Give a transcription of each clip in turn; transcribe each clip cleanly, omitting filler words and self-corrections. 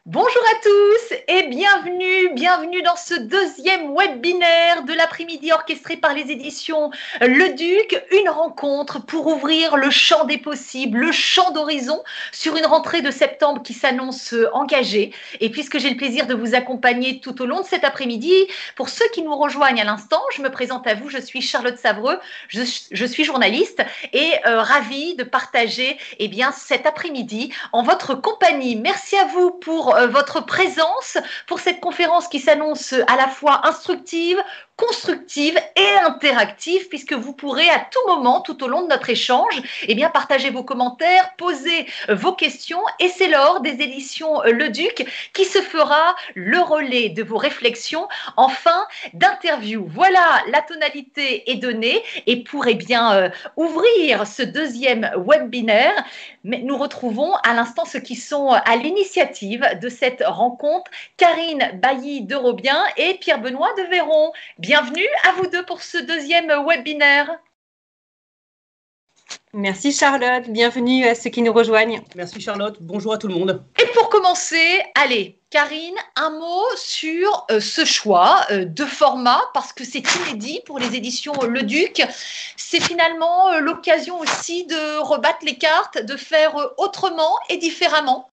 Bonjour à tous et bienvenue dans ce deuxième webinaire de l'après-midi orchestré par les éditions Le Duc, une rencontre pour ouvrir le champ des possibles, le champ d'horizon sur une rentrée de septembre qui s'annonce engagée. Et puisque j'ai le plaisir de vous accompagner tout au long de cet après-midi, pour ceux qui nous rejoignent à l'instant, je me présente à vous, je suis Charlotte Savreux, je suis journaliste et ravie de partager cet après-midi en votre compagnie. Merci à vous pour votre présence pour cette conférence qui s'annonce à la fois instructive, constructive et interactive, puisque vous pourrez à tout moment, tout au long de notre échange, partager vos commentaires, poser vos questions, et c'est lors des éditions Le Duc qui se fera le relais de vos réflexions en fin d'interview. Voilà, la tonalité est donnée, et pour ouvrir ce deuxième webinaire, mais nous retrouvons à l'instant ceux qui sont à l'initiative de cette rencontre, Karine Bailly de Robien et Pierre-Benoît de Véron. Bienvenue à vous deux pour ce deuxième webinaire. Merci Charlotte, bienvenue à ceux qui nous rejoignent. Merci Charlotte, bonjour à tout le monde. Et pour commencer, allez, Karine, un mot sur ce choix de format, parce que c'est inédit pour les éditions Le Duc. C'est finalement l'occasion aussi de rebattre les cartes, de faire autrement et différemment.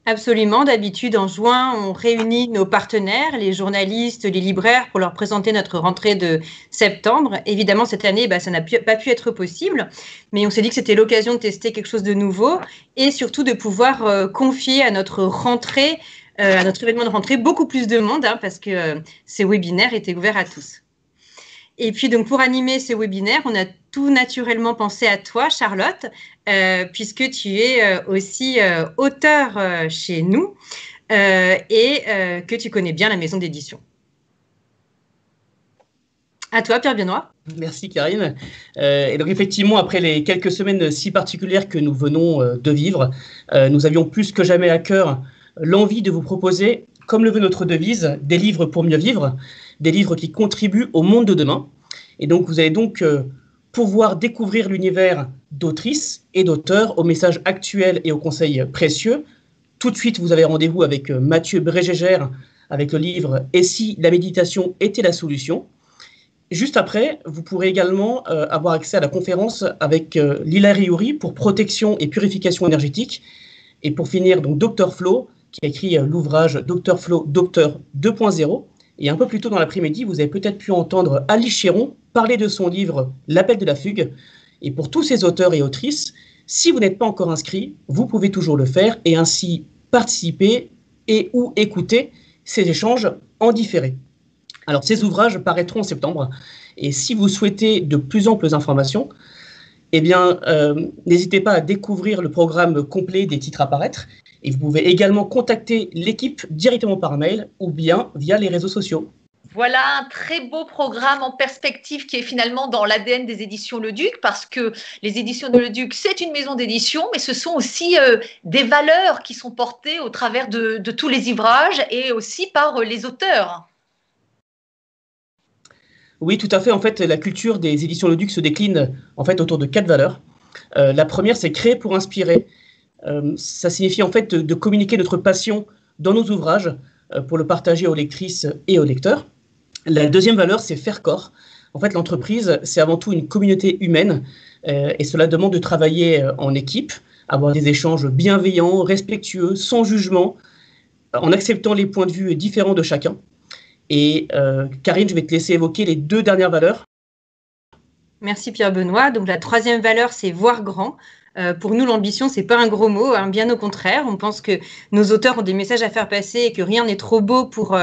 Absolument, d'habitude en juin, on réunit nos partenaires, les journalistes, les libraires pour leur présenter notre rentrée de septembre. Évidemment, cette année, ça n'a pas pu être possible, mais on s'est dit que c'était l'occasion de tester quelque chose de nouveau et surtout de pouvoir confier à notre rentrée, à notre événement de rentrée, beaucoup plus de monde, parce que ces webinaires étaient ouverts à tous. Et puis, donc, pour animer ce webinaire, on a tout naturellement pensé à toi, Charlotte, puisque tu es aussi auteur chez nous et que tu connais bien la maison d'édition. À toi, Pierre-Benoît. Merci, Karine. Et donc, effectivement, après les quelques semaines si particulières que nous venons de vivre, nous avions plus que jamais à cœur l'envie de vous proposer, comme le veut notre devise, des livres pour mieux vivre, des livres qui contribuent au monde de demain. Et donc, vous allez donc pouvoir découvrir l'univers d'autrices et d'auteurs aux messages actuels et aux conseils précieux. Tout de suite, vous avez rendez-vous avec Mathieu Brégégère avec le livre « Et si la méditation était la solution ?» Juste après, vous pourrez également avoir accès à la conférence avec Lila Riouri pour protection et purification énergétique. Et pour finir, donc Dr Flo, qui a écrit l'ouvrage Dr Flo, Docteur 2.0. Et un peu plus tôt dans l'après-midi, vous avez peut-être pu entendre Alice Chéron parler de son livre L'appel de la fugue. Et pour tous ces auteurs et autrices, si vous n'êtes pas encore inscrit, vous pouvez toujours le faire et ainsi participer et ou écouter ces échanges en différé. Alors, ces ouvrages paraîtront en septembre. Et si vous souhaitez de plus amples informations, n'hésitez pas à découvrir le programme complet des titres à paraître. Et vous pouvez également contacter l'équipe directement par mail ou bien via les réseaux sociaux. Voilà un très beau programme en perspective qui est finalement dans l'ADN des éditions Le Duc, parce que les éditions de Le Duc, c'est une maison d'édition, mais ce sont aussi des valeurs qui sont portées au travers de tous les ouvrages et aussi par les auteurs. Oui, tout à fait. En fait, la culture des éditions Le Duc se décline en fait autour de 4 valeurs. La première, c'est créer pour inspirer. Ça signifie en fait de communiquer notre passion dans nos ouvrages pour le partager aux lectrices et aux lecteurs. La deuxième valeur, c'est faire corps. En fait, l'entreprise, c'est avant tout une communauté humaine et cela demande de travailler en équipe, avoir des échanges bienveillants, respectueux, sans jugement, en acceptant les points de vue différents de chacun. Et Karine, je vais te laisser évoquer les 2 dernières valeurs. Merci Pierre-Benoît. Donc la troisième valeur, c'est voir grand. Pour nous, l'ambition, c'est pas un gros mot, bien au contraire. On pense que nos auteurs ont des messages à faire passer et que rien n'est trop beau pour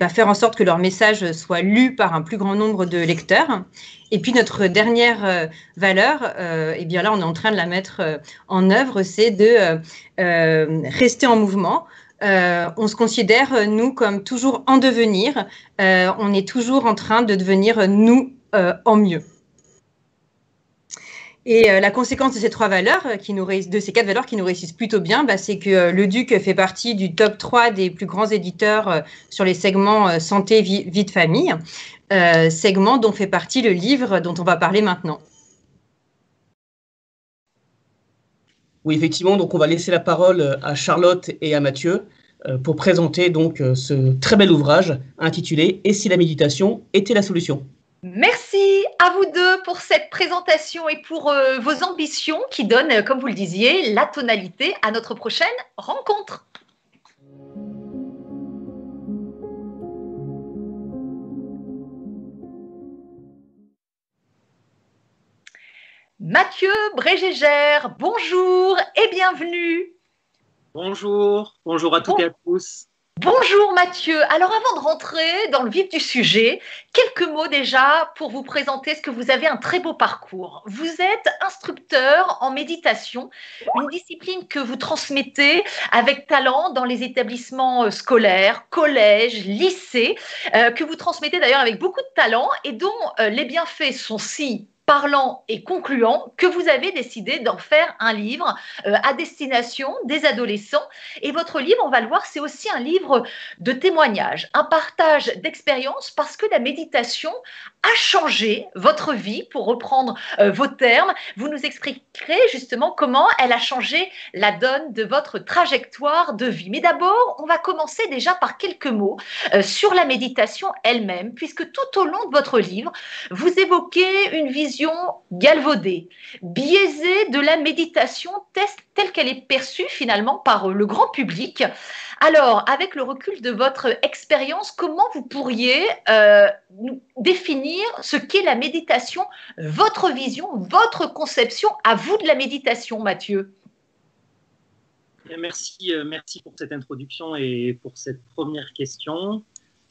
faire en sorte que leur message soit lu par un plus grand nombre de lecteurs. Et puis notre dernière valeur, là, on est en train de la mettre en œuvre, c'est de rester en mouvement. On se considère, nous, comme toujours en devenir. On est toujours en train de devenir, nous, en mieux. Et la conséquence de ces 3 valeurs, de ces 4 valeurs qui nous réussissent plutôt bien, c'est que le Duc fait partie du top 3 des plus grands éditeurs sur les segments santé, vie de famille, segment dont fait partie le livre dont on va parler maintenant. Oui, effectivement, donc on va laisser la parole à Charlotte et à Mathieu pour présenter donc ce très bel ouvrage intitulé « Et si la méditation était la solution ?» Merci à vous deux pour cette présentation et pour vos ambitions qui donnent, comme vous le disiez, la tonalité à notre prochaine rencontre. Mathieu Brégégère, bonjour et bienvenue. Bonjour à toutes et à tous. Bonjour Mathieu. Alors avant de rentrer dans le vif du sujet, quelques mots déjà pour vous présenter ce que vous avez un très beau parcours. Vous êtes instructeur en méditation, une discipline que vous transmettez avec talent dans les établissements scolaires, collèges, lycées, que vous transmettez d'ailleurs avec beaucoup de talent et dont les bienfaits sont si parlant et concluant que vous avez décidé d'en faire un livre à destination des adolescents. Et votre livre, on va le voir, c'est aussi un livre de témoignages, un partage d'expériences parce que la méditation a changé votre vie, pour reprendre vos termes. Vous nous expliquerez justement comment elle a changé la donne de votre trajectoire de vie. Mais d'abord, on va commencer déjà par quelques mots sur la méditation elle-même, puisque tout au long de votre livre, vous évoquez une vision galvaudée, biaisée de la méditation telle qu'elle est perçue finalement par le grand public. Alors, avec le recul de votre expérience, comment vous pourriez nous définir ce qu'est la méditation, votre vision, votre conception à vous de la méditation, Mathieu? Merci pour cette introduction et pour cette première question.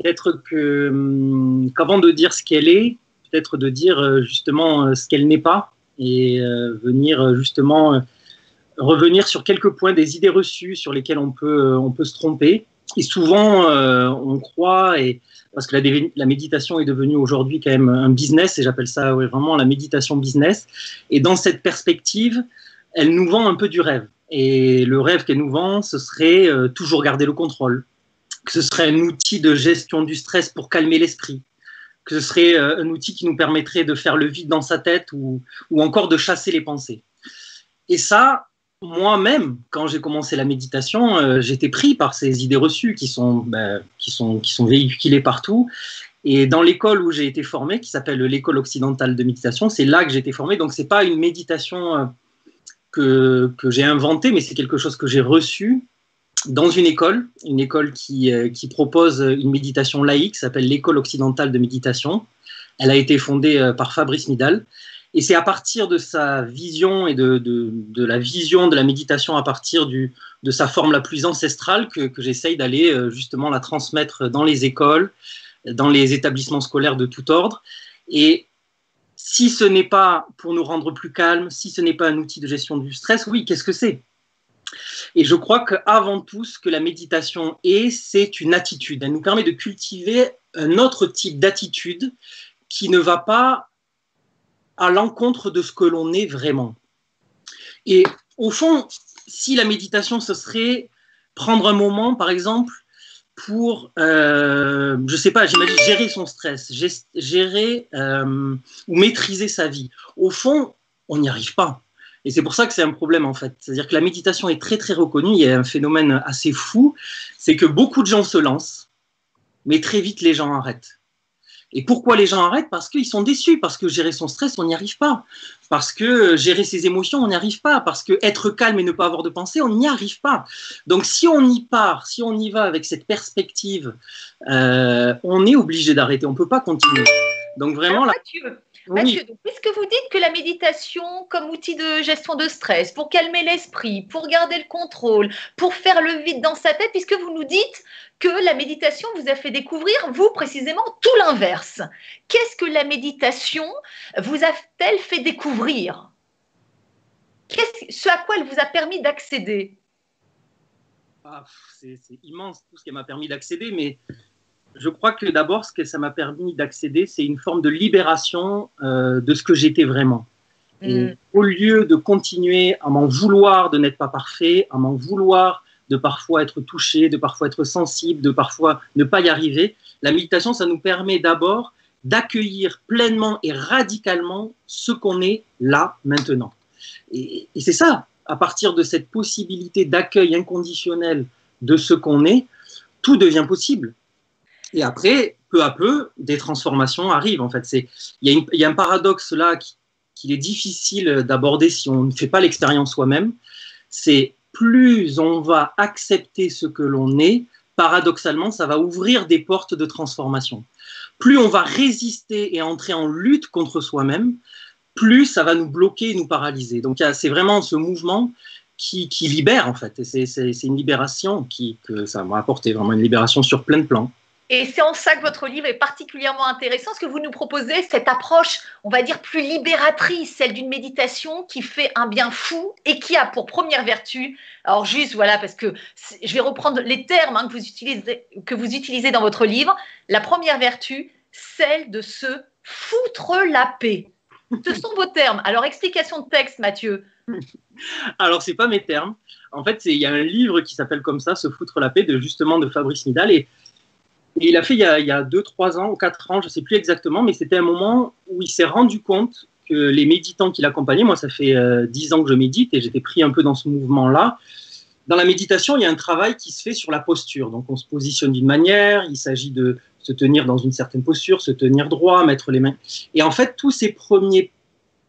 Peut-être qu'avant de dire ce qu'elle est, peut-être de dire justement ce qu'elle n'est pas et venir justement revenir sur quelques points des idées reçues sur lesquelles on peut se tromper. Et souvent, on croit, parce que la méditation est devenue aujourd'hui quand même un business, et j'appelle ça vraiment la méditation business. Et dans cette perspective, elle nous vend un peu du rêve. Et le rêve qu'elle nous vend, ce serait toujours garder le contrôle, que ce serait un outil de gestion du stress pour calmer l'esprit, que ce serait un outil qui nous permettrait de faire le vide dans sa tête ou encore de chasser les pensées. Et ça, moi-même, quand j'ai commencé la méditation, j'étais pris par ces idées reçues qui sont véhiculées partout. Et dans l'école où j'ai été formé, qui s'appelle l'école occidentale de méditation, c'est là que j'ai été formé. Donc, ce n'est pas une méditation que j'ai inventée, mais c'est quelque chose que j'ai reçu dans une école qui propose une méditation laïque, qui s'appelle l'école occidentale de méditation. Elle a été fondée par Fabrice Midal. Et c'est à partir de sa vision et de la vision de la méditation à partir de sa forme la plus ancestrale que j'essaye d'aller justement la transmettre dans les écoles, dans les établissements scolaires de tout ordre. Et si ce n'est pas pour nous rendre plus calmes, si ce n'est pas un outil de gestion du stress, oui, qu'est-ce que c'est? Et je crois qu'avant tout, ce que la méditation c'est une attitude. Elle nous permet de cultiver un autre type d'attitude qui ne va pas à l'encontre de ce que l'on est vraiment. Et au fond, si la méditation, ce serait prendre un moment, par exemple, pour, je ne sais pas, j'imagine gérer son stress, gérer ou maîtriser sa vie. Au fond, on n'y arrive pas. Et c'est pour ça que c'est un problème, en fait. C'est-à-dire que la méditation est très, très reconnue. Il y a un phénomène assez fou, c'est que beaucoup de gens se lancent, mais très vite, les gens arrêtent. Et pourquoi les gens arrêtent? Parce qu'ils sont déçus, parce que gérer son stress, on n'y arrive pas. Parce que gérer ses émotions, on n'y arrive pas. Parce que être calme et ne pas avoir de pensée, on n'y arrive pas. Donc si on y part, si on y va avec cette perspective, on est obligé d'arrêter, on ne peut pas continuer. Donc vraiment... Mathieu, puisque vous dites que la méditation comme outil de gestion de stress, pour calmer l'esprit, pour garder le contrôle, pour faire le vide dans sa tête, puisque vous nous dites que la méditation vous a fait découvrir, vous précisément, tout l'inverse. Qu'est-ce que la méditation vous a-t-elle fait découvrir? Ce à quoi elle vous a permis d'accéder? C'est immense tout ce qu'elle m'a permis d'accéder, mais... Je crois que d'abord, ce que ça m'a permis d'accéder, c'est une forme de libération de ce que j'étais vraiment. Et au lieu de continuer à m'en vouloir de n'être pas parfait, à m'en vouloir de parfois être touché, de parfois être sensible, de parfois ne pas y arriver, la méditation, ça nous permet d'abord d'accueillir pleinement et radicalement ce qu'on est là, maintenant. Et c'est ça, à partir de cette possibilité d'accueil inconditionnel de ce qu'on est, tout devient possible. Et après, peu à peu, des transformations arrivent. En fait, il y a un paradoxe là qu'il est difficile d'aborder si on ne fait pas l'expérience soi-même. C'est plus on va accepter ce que l'on est, paradoxalement, ça va ouvrir des portes de transformation. Plus on va résister et entrer en lutte contre soi-même, plus ça va nous bloquer et nous paralyser. Donc c'est vraiment ce mouvement qui libère en fait. Et c'est une libération que ça m'a apporté, vraiment une libération sur plein de plans. Et c'est en ça que votre livre est particulièrement intéressant, parce que vous nous proposez cette approche, on va dire, plus libératrice, celle d'une méditation qui fait un bien fou et qui a pour première vertu, alors juste, voilà, parce que je vais reprendre les termes que vous utilisez dans votre livre, la première vertu, celle de se foutre la paix. Ce sont vos termes. Alors, explication de texte, Mathieu. Alors, ce n'est pas mes termes. En fait, il y a un livre qui s'appelle comme ça, Se foutre la paix, de Fabrice Midal, et il a fait il y a 2, 3 ans ou 4 ans, je ne sais plus exactement, mais c'était un moment où il s'est rendu compte que les méditants qui l'accompagnaient, moi ça fait 10 ans que je médite et j'étais pris un peu dans ce mouvement-là. Dans la méditation, il y a un travail qui se fait sur la posture. Donc on se positionne d'une manière, il s'agit de se tenir dans une certaine posture, se tenir droit, mettre les mains. Et en fait, tous ces premiers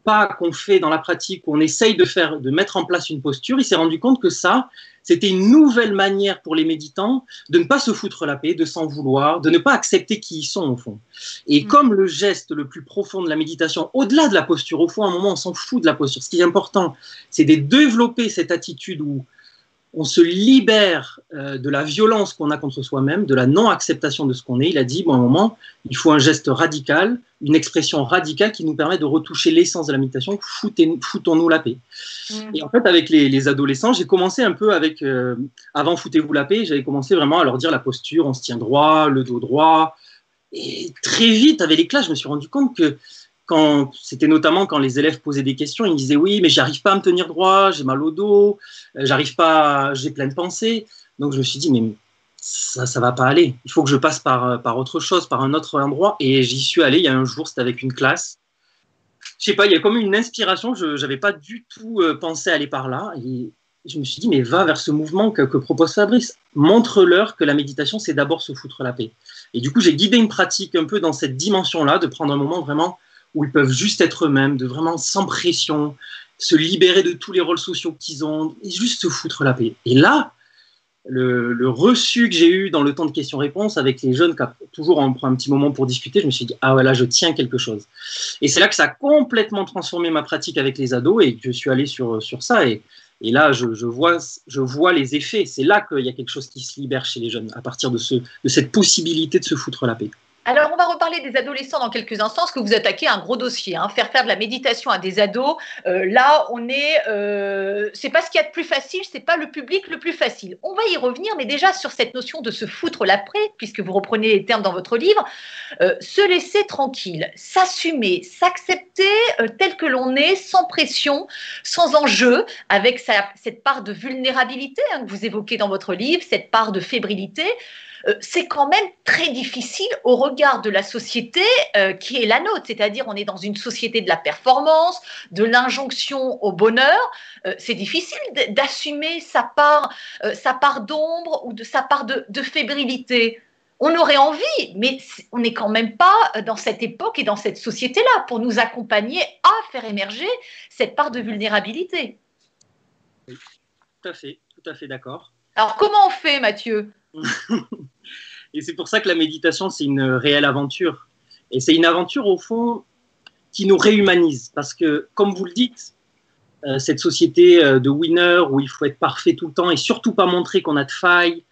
pas qu'on fait dans la pratique, où on essaye de mettre en place une posture, il s'est rendu compte que ça, c'était une nouvelle manière pour les méditants de ne pas se foutre la paix, de s'en vouloir, de ne pas accepter qui ils sont au fond. Et comme le geste le plus profond de la méditation, au-delà de la posture, au fond, à un moment, on s'en fout de la posture. Ce qui est important, c'est de développer cette attitude où on se libère de la violence qu'on a contre soi-même, de la non-acceptation de ce qu'on est. Il a dit, bon, à un moment, il faut un geste radical, une expression radicale qui nous permet de retoucher l'essence de la méditation, foutons-nous la paix. Et en fait, avec les adolescents, j'ai commencé un peu avec, avant foutez-vous la paix, j'avais commencé vraiment à leur dire la posture, on se tient droit, le dos droit. Et très vite, avec les classes, je me suis rendu compte que c'était notamment quand les élèves posaient des questions, ils me disaient oui, mais j'arrive pas à me tenir droit, j'ai mal au dos, j'arrive pas, j'ai plein de pensées. Donc je me suis dit mais ça va pas aller. Il faut que je passe par autre chose, par un autre endroit. Et j'y suis allé. Il y a un jour, c'était avec une classe. Je sais pas, il y a comme une inspiration. Je n'avais pas du tout pensé aller par là. Et je me suis dit mais va vers ce mouvement que propose Fabrice. Montre-leur que la méditation, c'est d'abord se foutre la paix. Et du coup, j'ai guidé une pratique un peu dans cette dimension-là, de prendre un moment vraiment où ils peuvent juste être eux-mêmes, de vraiment sans pression, se libérer de tous les rôles sociaux qu'ils ont, et juste se foutre la paix. Et là, le reçu que j'ai eu dans le temps de questions-réponses avec les jeunes, toujours on prend un petit moment pour discuter, je me suis dit, ah ouais, là, je tiens quelque chose. Et c'est là que ça a complètement transformé ma pratique avec les ados, et que je suis allé sur ça, et là, je vois les effets. C'est là qu'il y a quelque chose qui se libère chez les jeunes, à partir de cette possibilité de se foutre la paix. Alors, on va reparler des adolescents dans quelques instants, parce que vous attaquez un gros dossier. Faire de la méditation à des ados, là, c'est pas ce qu'il y a de plus facile, c'est pas le public le plus facile. On va y revenir, mais déjà sur cette notion de se foutre la paix, puisque vous reprenez les termes dans votre livre, se laisser tranquille, s'assumer, s'accepter tel que l'on est, sans pression, sans enjeu, avec cette part de vulnérabilité que vous évoquez dans votre livre, cette part de fébrilité. C'est quand même très difficile au regard de la société qui est la nôtre, c'est-à-dire on est dans une société de la performance, de l'injonction au bonheur. C'est difficile d'assumer sa part d'ombre ou de sa part de fébrilité. On aurait envie, mais on n'est quand même pas dans cette époque et dans cette société-là pour nous accompagner à faire émerger cette part de vulnérabilité. Oui, tout à fait d'accord. Alors comment on fait, Mathieu ? Et c'est pour ça que la méditation, c'est une réelle aventure. Et c'est une aventure, au fond, qui nous réhumanise. Parce que, comme vous le dites, cette société de winner où il faut être parfait tout le temps et surtout pas montrer qu'on a de failles,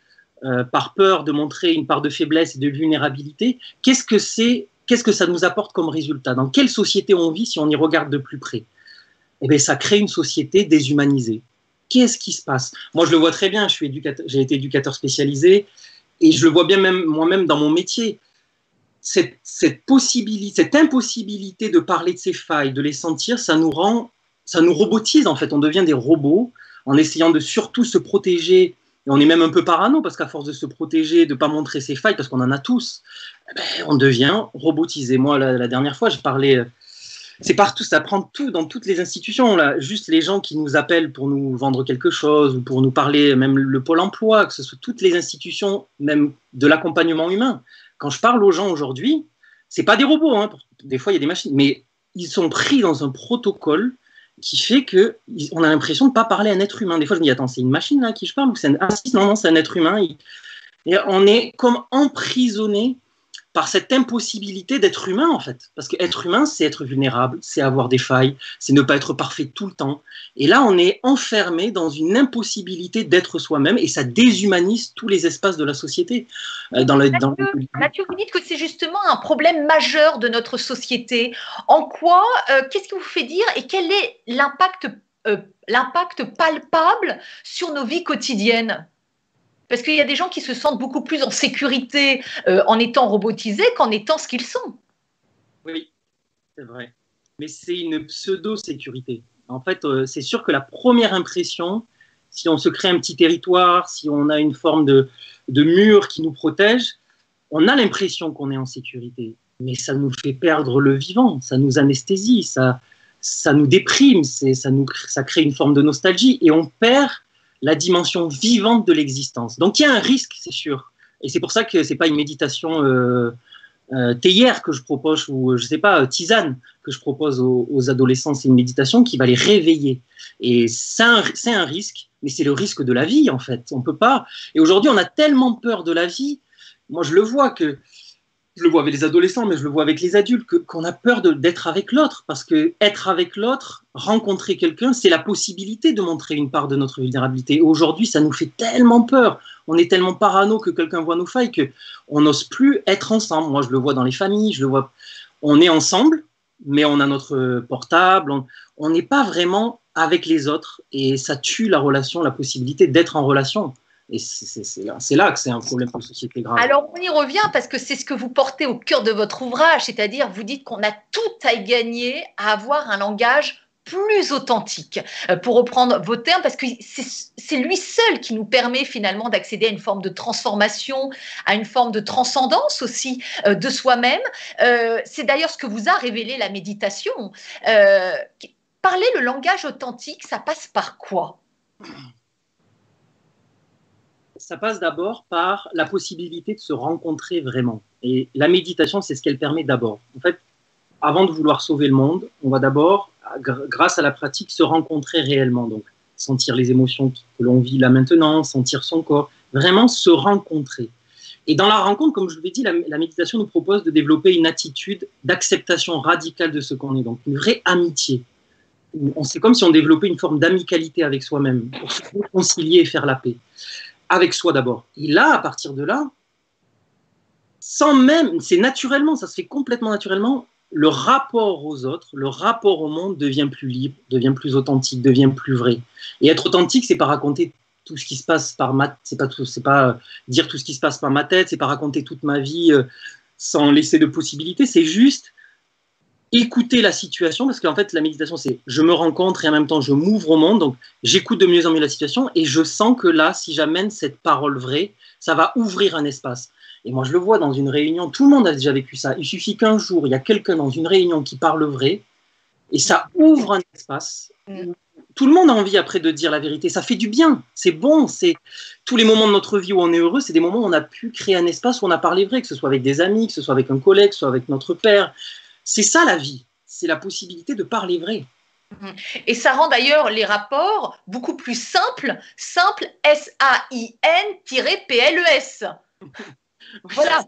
par peur de montrer une part de faiblesse et de vulnérabilité, qu'est-ce que ça nous apporte comme résultat? Dans quelle société on vit si on y regarde de plus près? Eh bien, ça crée une société déshumanisée. Qu'est-ce qui se passe? Moi, je le vois très bien, j'ai été éducateur spécialisé et je le vois bien même moi-même dans mon métier. cette impossibilité de parler de ses failles, de les sentir, ça nous robotise en fait. On devient des robots en essayant de surtout se protéger. Et on est même un peu parano parce qu'à force de se protéger, de ne pas montrer ses failles, parce qu'on en a tous, on devient robotisé. Moi, la dernière fois, je parlais. C'est partout, ça prend tout dans toutes les institutions. Là. Juste les gens qui nous appellent pour nous vendre quelque chose ou pour nous parler, même le Pôle emploi, que ce soit toutes les institutions, même de l'accompagnement humain. Quand je parle aux gens aujourd'hui, c'est pas des robots, hein. Des fois il y a des machines, mais ils sont pris dans un protocole qui fait qu'on a l'impression de ne pas parler à un être humain. Des fois je me dis, attends, c'est une machine là à qui je parle ou c'est non, c'est un être humain. Et on est comme emprisonné par cette impossibilité d'être humain en fait. Parce qu'être humain, c'est être vulnérable, c'est avoir des failles, c'est ne pas être parfait tout le temps. Et là, on est enfermé dans une impossibilité d'être soi-même et ça déshumanise tous les espaces de la société. Mathieu, vous dites que c'est justement un problème majeur de notre société. En quoi, qu'est-ce qui vous fait dire et quel est l'impact palpable sur nos vies quotidiennes ? Parce qu'il y a des gens qui se sentent beaucoup plus en sécurité en étant robotisés qu'en étant ce qu'ils sont. Oui, c'est vrai. Mais c'est une pseudo-sécurité. En fait, c'est sûr que la première impression, si on se crée un petit territoire, si on a une forme de mur qui nous protège, on a l'impression qu'on est en sécurité. Mais ça nous fait perdre le vivant, ça nous anesthésie, ça nous déprime, ça crée une forme de nostalgie et on perd la dimension vivante de l'existence. Donc il y a un risque, c'est sûr. Et c'est pour ça que ce n'est pas une méditation théière que je propose, ou je ne sais pas, tisane que je propose aux adolescents. C'est une méditation qui va les réveiller. Et c'est un risque, mais c'est le risque de la vie, en fait. On peut pas. Et aujourd'hui, on a tellement peur de la vie. Moi, je le vois avec les adolescents, mais je le vois avec les adultes, qu'on a peur d'être avec l'autre, parce que être avec l'autre, rencontrer quelqu'un, c'est la possibilité de montrer une part de notre vulnérabilité. Et aujourd'hui, ça nous fait tellement peur, on est tellement parano que quelqu'un voit nos failles, qu'on n'ose plus être ensemble. Moi, je le vois dans les familles, on est ensemble, mais on a notre portable, on n'est pas vraiment avec les autres, et ça tue la relation, la possibilité d'être en relation. Et c'est là que c'est un problème pour la société grave. Alors, on y revient parce que c'est ce que vous portez au cœur de votre ouvrage, c'est-à-dire vous dites qu'on a tout à y gagner à avoir un langage plus authentique, pour reprendre vos termes, parce que c'est lui seul qui nous permet finalement d'accéder à une forme de transformation, à une forme de transcendance aussi de soi-même. C'est d'ailleurs ce que vous a révélé la méditation. Parler le langage authentique, ça passe par quoi ? Ça passe d'abord par la possibilité de se rencontrer vraiment. Et la méditation, c'est ce qu'elle permet d'abord. En fait, avant de vouloir sauver le monde, on va d'abord, grâce à la pratique, se rencontrer réellement. Donc, sentir les émotions que l'on vit là maintenant, sentir son corps, vraiment se rencontrer. Et dans la rencontre, comme je vous l'ai dit, la méditation nous propose de développer une attitude d'acceptation radicale de ce qu'on est. Donc, une vraie amitié. C'est comme si on développait une forme d'amicalité avec soi-même pour se réconcilier et faire la paix. Avec soi d'abord. Et là, à partir de là, sans même, c'est naturellement, ça se fait complètement naturellement, le rapport aux autres, le rapport au monde devient plus libre, devient plus authentique, devient plus vrai. Et être authentique, c'est pas raconter tout ce qui se passe par c'est pas dire tout ce qui se passe par ma tête, c'est pas raconter toute ma vie sans laisser de possibilités, c'est juste écouter la situation, parce qu'en fait la méditation c'est je me rencontre et en même temps je m'ouvre au monde, donc j'écoute de mieux en mieux la situation et je sens que là, si j'amène cette parole vraie, ça va ouvrir un espace. Et moi je le vois dans une réunion, tout le monde a déjà vécu ça, il suffit qu'un jour il y a quelqu'un dans une réunion qui parle vrai et ça ouvre un espace. Tout le monde a envie après de dire la vérité, ça fait du bien, c'est bon, c'est tous les moments de notre vie où on est heureux, c'est des moments où on a pu créer un espace où on a parlé vrai, que ce soit avec des amis, que ce soit avec un collègue, que ce soit avec notre père. C'est ça la vie, c'est la possibilité de parler vrai. Et ça rend d'ailleurs les rapports beaucoup plus simples, S-A-I-N-P-L-E-S. Voilà.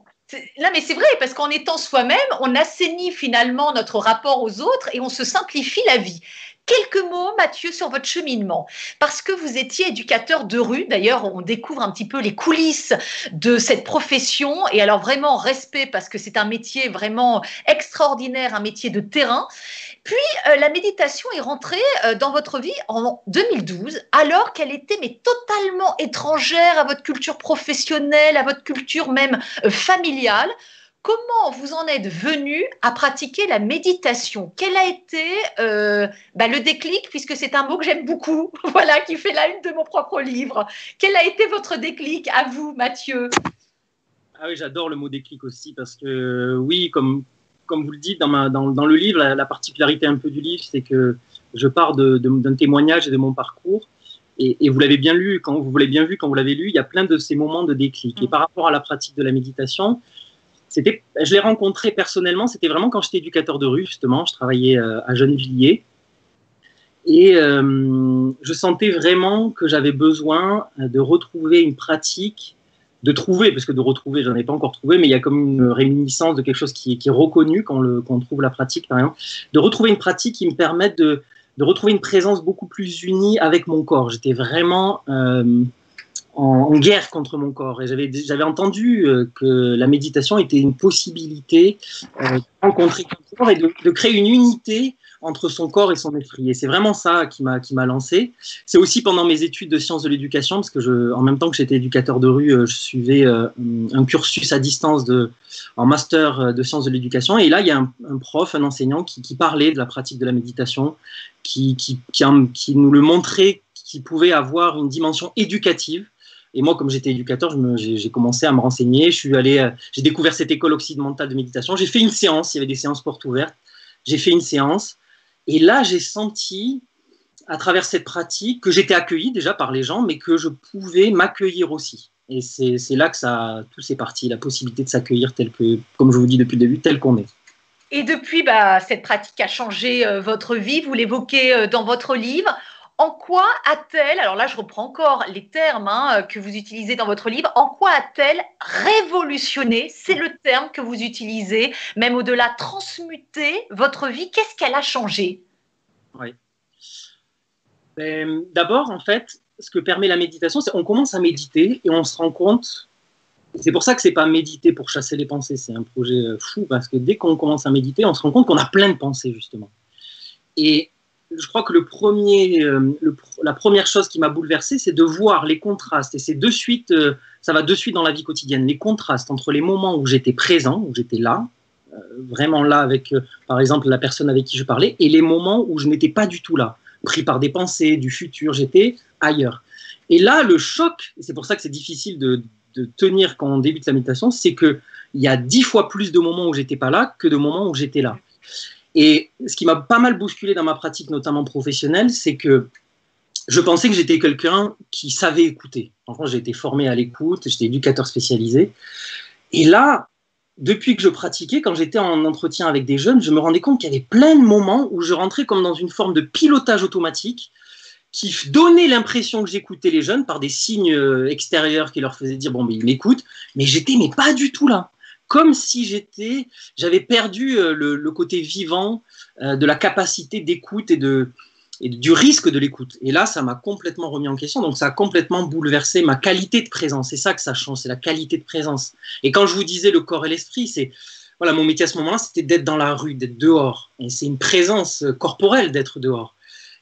Là, mais c'est vrai, parce qu'en étant soi-même, on assainit finalement notre rapport aux autres et on se simplifie la vie. Quelques mots, Mathieu, sur votre cheminement, parce que vous étiez éducateur de rue. D'ailleurs, on découvre un petit peu les coulisses de cette profession. Et alors, vraiment, respect, parce que c'est un métier vraiment extraordinaire, un métier de terrain. Puis, la méditation est rentrée dans votre vie en 2012, alors qu'elle était mais totalement étrangère à votre culture professionnelle, à votre culture même familiale. comment vous en êtes venu à pratiquer la méditation? Quel a été le déclic, puisque c'est un mot que j'aime beaucoup, voilà, qui fait la une de mon propre livre. Quel a été votre déclic à vous, Mathieu? Ah oui, j'adore le mot déclic aussi, parce que oui, comme vous le dites dans le livre, la particularité un peu du livre, c'est que je pars d'un témoignage et de mon parcours. Et vous l'avez bien lu, quand vous l'avez bien vu, quand vous l'avez lu, il y a plein de ces moments de déclic. Et par rapport à la pratique de la méditation, je l'ai rencontré personnellement, c'était vraiment quand j'étais éducateur de rue, justement. Je travaillais à Gennevilliers. Et je sentais vraiment que j'avais besoin de retrouver une pratique, parce que de retrouver, je n'en ai pas encore trouvé, mais il y a comme une réminiscence de quelque chose qui est reconnu quand on trouve la pratique, par exemple, de retrouver une pratique qui me permette de retrouver une présence beaucoup plus unie avec mon corps. J'étais vraiment en guerre contre mon corps. Et j'avais entendu que la méditation était une possibilité de rencontrer son corps et de créer une unité entre son corps et son esprit. Et c'est vraiment ça qui m'a lancé. C'est aussi pendant mes études de sciences de l'éducation, parce que en même temps que j'étais éducateur de rue, je suivais un cursus à distance en master de sciences de l'éducation. Et là, il y a un enseignant qui parlait de la pratique de la méditation, qui nous le montrait, qui pouvait avoir une dimension éducative. Et moi, comme j'étais éducateur, j'ai commencé à me renseigner. J'ai découvert cette école occidentale de méditation. J'ai fait une séance, il y avait des séances portes ouvertes. J'ai fait une séance. Et là, j'ai senti, à travers cette pratique, que j'étais accueilli déjà par les gens, mais que je pouvais m'accueillir aussi. Et c'est là que tout s'est parti, la possibilité de s'accueillir comme je vous dis depuis le début, tel qu'on est. Et depuis, cette pratique a changé votre vie, vous l'évoquez dans votre livre. En quoi a-t-elle, alors là je reprends encore les termes que vous utilisez dans votre livre, en quoi a-t-elle révolutionné, c'est le terme que vous utilisez, même au-delà, transmuté votre vie? Qu'est-ce qu'elle a changé? Oui. D'abord, en fait, ce que permet la méditation, c'est qu'on commence à méditer et on se rend compte, c'est pour ça que c'est pas méditer pour chasser les pensées, c'est un projet fou, parce que dès qu'on commence à méditer, on se rend compte qu'on a plein de pensées, justement. Et je crois que la première chose qui m'a bouleversé, c'est de voir les contrastes. Et c'est ça va de suite dans la vie quotidienne, les contrastes entre les moments où j'étais présent, où j'étais là, vraiment là avec, par exemple, la personne avec qui je parlais, et les moments où je n'étais pas du tout là, pris par des pensées du futur, j'étais ailleurs. Et là, le choc, et c'est pour ça que c'est difficile de tenir quand on débute la méditation, c'est qu'il y a 10 fois plus de moments où j'étais pas là que de moments où j'étais là. Et ce qui m'a pas mal bousculé dans ma pratique, notamment professionnelle, c'est que je pensais que j'étais quelqu'un qui savait écouter. Franchement, j'ai été formé à l'écoute, j'étais éducateur spécialisé. Et là, depuis que je pratiquais, quand j'étais en entretien avec des jeunes, je me rendais compte qu'il y avait plein de moments où je rentrais comme dans une forme de pilotage automatique qui donnait l'impression que j'écoutais les jeunes par des signes extérieurs qui leur faisaient dire « bon, mais ils m'écoutent », mais j'étais pas du tout là. Comme si j'avais perdu le côté vivant de la capacité d'écoute et du risque de l'écoute. Et là, ça m'a complètement remis en question. Donc, ça a complètement bouleversé ma qualité de présence. C'est ça que ça change, c'est la qualité de présence. Et quand je vous disais le corps et l'esprit, voilà, mon métier à ce moment-là, c'était d'être dans la rue, d'être dehors. Et c'est une présence corporelle d'être dehors.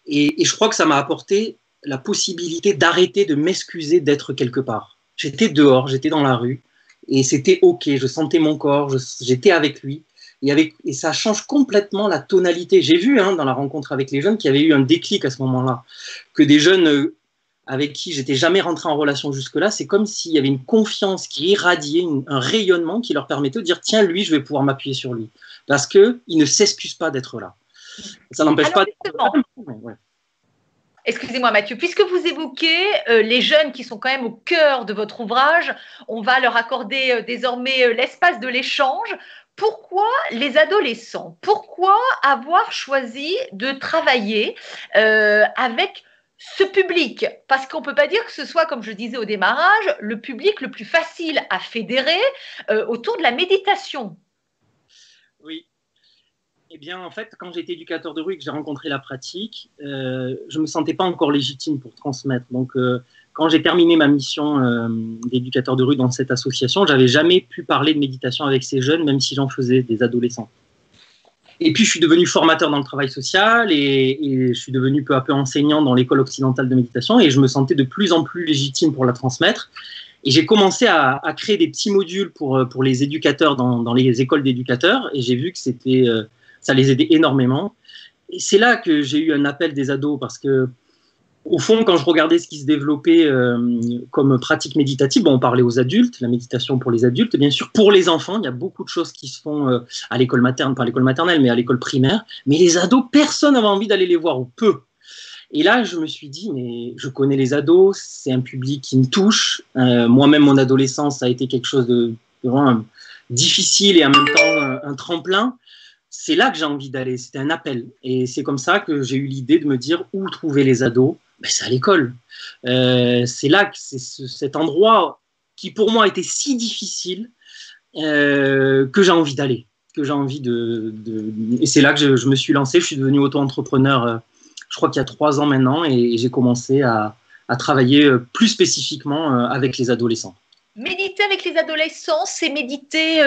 Et je crois que ça m'a apporté la possibilité d'arrêter de m'excuser d'être quelque part. J'étais dehors, j'étais dans la rue. Et c'était OK, je sentais mon corps, j'étais avec lui. Et ça change complètement la tonalité. J'ai vu dans la rencontre avec les jeunes qu'il y avait eu un déclic à ce moment-là. Que des jeunes avec qui j'étais jamais rentré en relation jusque-là, c'est comme s'il y avait une confiance qui irradiait, un rayonnement qui leur permettait de dire « tiens, lui, je vais pouvoir m'appuyer sur lui ». Parce qu'il ne s'excuse pas d'être là. Ça n'empêche pas d'être là. Ouais. Excusez-moi Mathieu, puisque vous évoquez les jeunes qui sont quand même au cœur de votre ouvrage, on va leur accorder désormais l'espace de l'échange. Pourquoi les adolescents? Pourquoi avoir choisi de travailler avec ce public? Parce qu'on ne peut pas dire que ce soit, comme je disais au démarrage, le public le plus facile à fédérer autour de la méditation. Oui. Eh bien, en fait, quand j'étais éducateur de rue et que j'ai rencontré la pratique, je ne me sentais pas encore légitime pour transmettre. Donc, quand j'ai terminé ma mission d'éducateur de rue dans cette association, je n'avais jamais pu parler de méditation avec ces jeunes, même si j'en faisais des adolescents. Et puis, je suis devenu formateur dans le travail social et je suis devenu peu à peu enseignant dans l'école occidentale de méditation et je me sentais de plus en plus légitime pour la transmettre. Et j'ai commencé à créer des petits modules pour les éducateurs dans les écoles d'éducateurs, et j'ai vu que ça les aidait énormément. Et c'est là que j'ai eu un appel des ados, parce que au fond, quand je regardais ce qui se développait comme pratique méditative, on parlait aux adultes, la méditation pour les adultes, bien sûr, pour les enfants, il y a beaucoup de choses qui se font à l'école maternelle, pas à l'école maternelle, mais à l'école primaire. Mais les ados, personne n'avait envie d'aller les voir, ou peu. Et là, je me suis dit, mais je connais les ados, c'est un public qui me touche. Moi-même, mon adolescence, ça a été quelque chose de vraiment difficile et en même temps un tremplin. C'est là que j'ai envie d'aller, c'était un appel. Et c'est comme ça que j'ai eu l'idée de me dire où trouver les ados. Ben, c'est à l'école. C'est là que c'est cet endroit qui pour moi était si difficile que j'ai envie d'aller, que j'ai envie et c'est là que je me suis lancé. Je suis devenu auto-entrepreneur. Je crois qu'il y a 3 ans maintenant, et j'ai commencé à travailler plus spécifiquement avec les adolescents. Méditer avec les adolescents, c'est méditer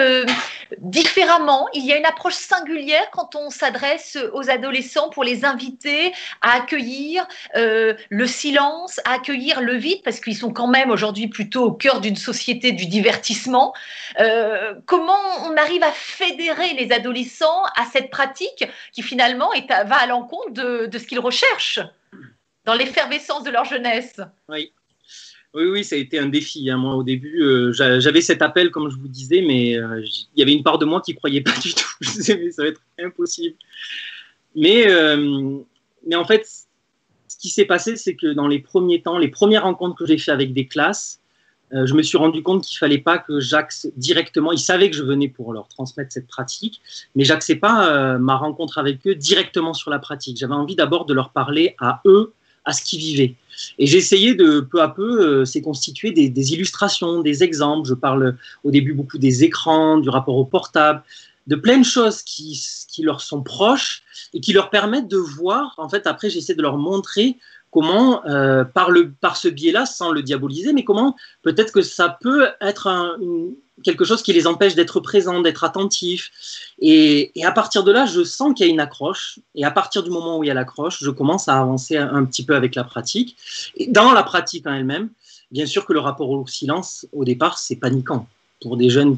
différemment. Il y a une approche singulière quand on s'adresse aux adolescents pour les inviter à accueillir le silence, à accueillir le vide, parce qu'ils sont quand même aujourd'hui plutôt au cœur d'une société du divertissement. Comment on arrive à fédérer les adolescents à cette pratique qui finalement va à l'encontre de ce qu'ils recherchent dans l'effervescence de leur jeunesse? Oui. Oui, ça a été un défi. Moi, au début, j'avais cet appel, comme je vous disais, mais il y avait une part de moi qui ne croyait pas du tout. Je me disais, mais ça va être impossible. Mais en fait, ce qui s'est passé, c'est que dans les premiers temps, les premières rencontres que j'ai faites avec des classes, je me suis rendu compte qu'il ne fallait pas que j'axe directement. Ils savaient que je venais pour leur transmettre cette pratique, mais je n'axais pas ma rencontre avec eux directement sur la pratique. J'avais envie d'abord de leur parler à eux, à ce qu'ils vivaient. Et j'ai essayé de peu à peu c'est constituer des illustrations, des exemples. Je parle au début beaucoup des écrans, du rapport au portable, de plein de choses qui leur sont proches et qui leur permettent de voir. En fait, après, j'essaie de leur montrer comment, par ce biais-là, sans le diaboliser, mais comment peut-être que ça peut être quelque chose qui les empêche d'être présents, d'être attentifs. Et à partir de là, je sens qu'il y a une accroche. Et à partir du moment où il y a l'accroche, je commence à avancer un petit peu avec la pratique. Et dans la pratique en elle-même, bien sûr que le rapport au silence, au départ, c'est paniquant. Pour des jeunes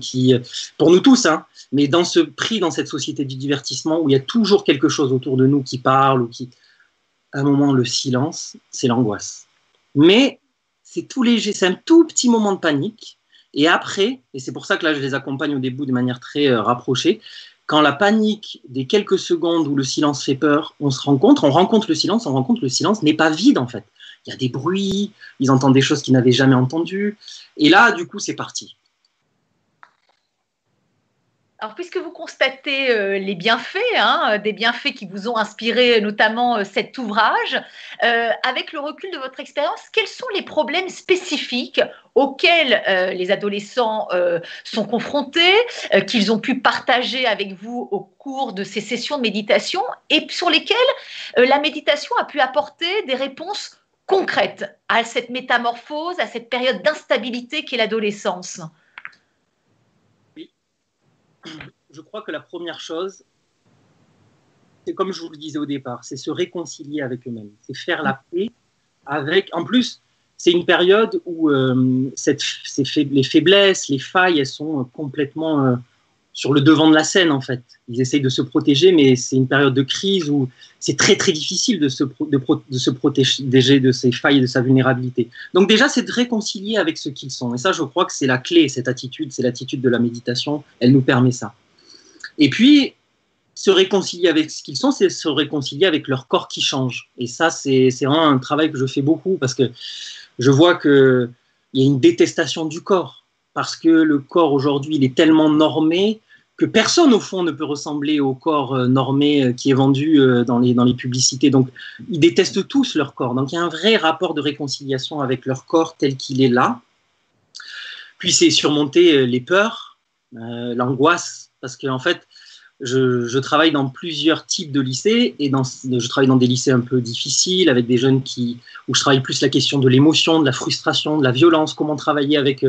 pour nous tous, hein, mais dans cette société du divertissement où il y a toujours quelque chose autour de nous qui parle à un moment, le silence, c'est l'angoisse. Mais c'est tout léger, c'est un tout petit moment de panique. Et après, et c'est pour ça que là, je les accompagne au début de manière très rapprochée, quand la panique des quelques secondes où le silence fait peur, on rencontre le silence n'est pas vide en fait. Il y a des bruits, ils entendent des choses qu'ils n'avaient jamais entendues. Et là, du coup, c'est parti. Alors, puisque vous constatez les bienfaits, des bienfaits qui vous ont inspiré notamment cet ouvrage, avec le recul de votre expérience, quels sont les problèmes spécifiques auxquels les adolescents sont confrontés, qu'ils ont pu partager avec vous au cours de ces sessions de méditation et sur lesquels la méditation a pu apporter des réponses concrètes à cette métamorphose, à cette période d'instabilité qu'est l'adolescence? Je crois que la première chose, c'est comme je vous le disais au départ, c'est se réconcilier avec eux-mêmes, c'est faire la paix avec. En plus, c'est une période où les faiblesses, les failles, elles sont complètement sur le devant de la scène en fait. Ils essayent de se protéger, mais c'est une période de crise où c'est très très difficile de se protéger de ses failles et de sa vulnérabilité. Donc déjà, c'est de réconcilier avec ce qu'ils sont. Et ça, je crois que c'est la clé, cette attitude, c'est l'attitude de la méditation, elle nous permet ça. Et puis, se réconcilier avec ce qu'ils sont, c'est se réconcilier avec leur corps qui change. Et ça, c'est vraiment un travail que je fais beaucoup parce que je vois qu'il y a une détestation du corps. Parce que le corps, aujourd'hui, il est tellement normé que personne, au fond, ne peut ressembler au corps normé qui est vendu dans les publicités. Donc, ils détestent tous leur corps. Donc, il y a un vrai rapport de réconciliation avec leur corps tel qu'il est là. Puis, c'est surmonter les peurs, l'angoisse. Parce qu'en fait, je travaille dans plusieurs types de lycées et je travaille dans des lycées un peu difficiles avec des jeunes où je travaille plus la question de l'émotion, de la frustration, de la violence, comment travailler avec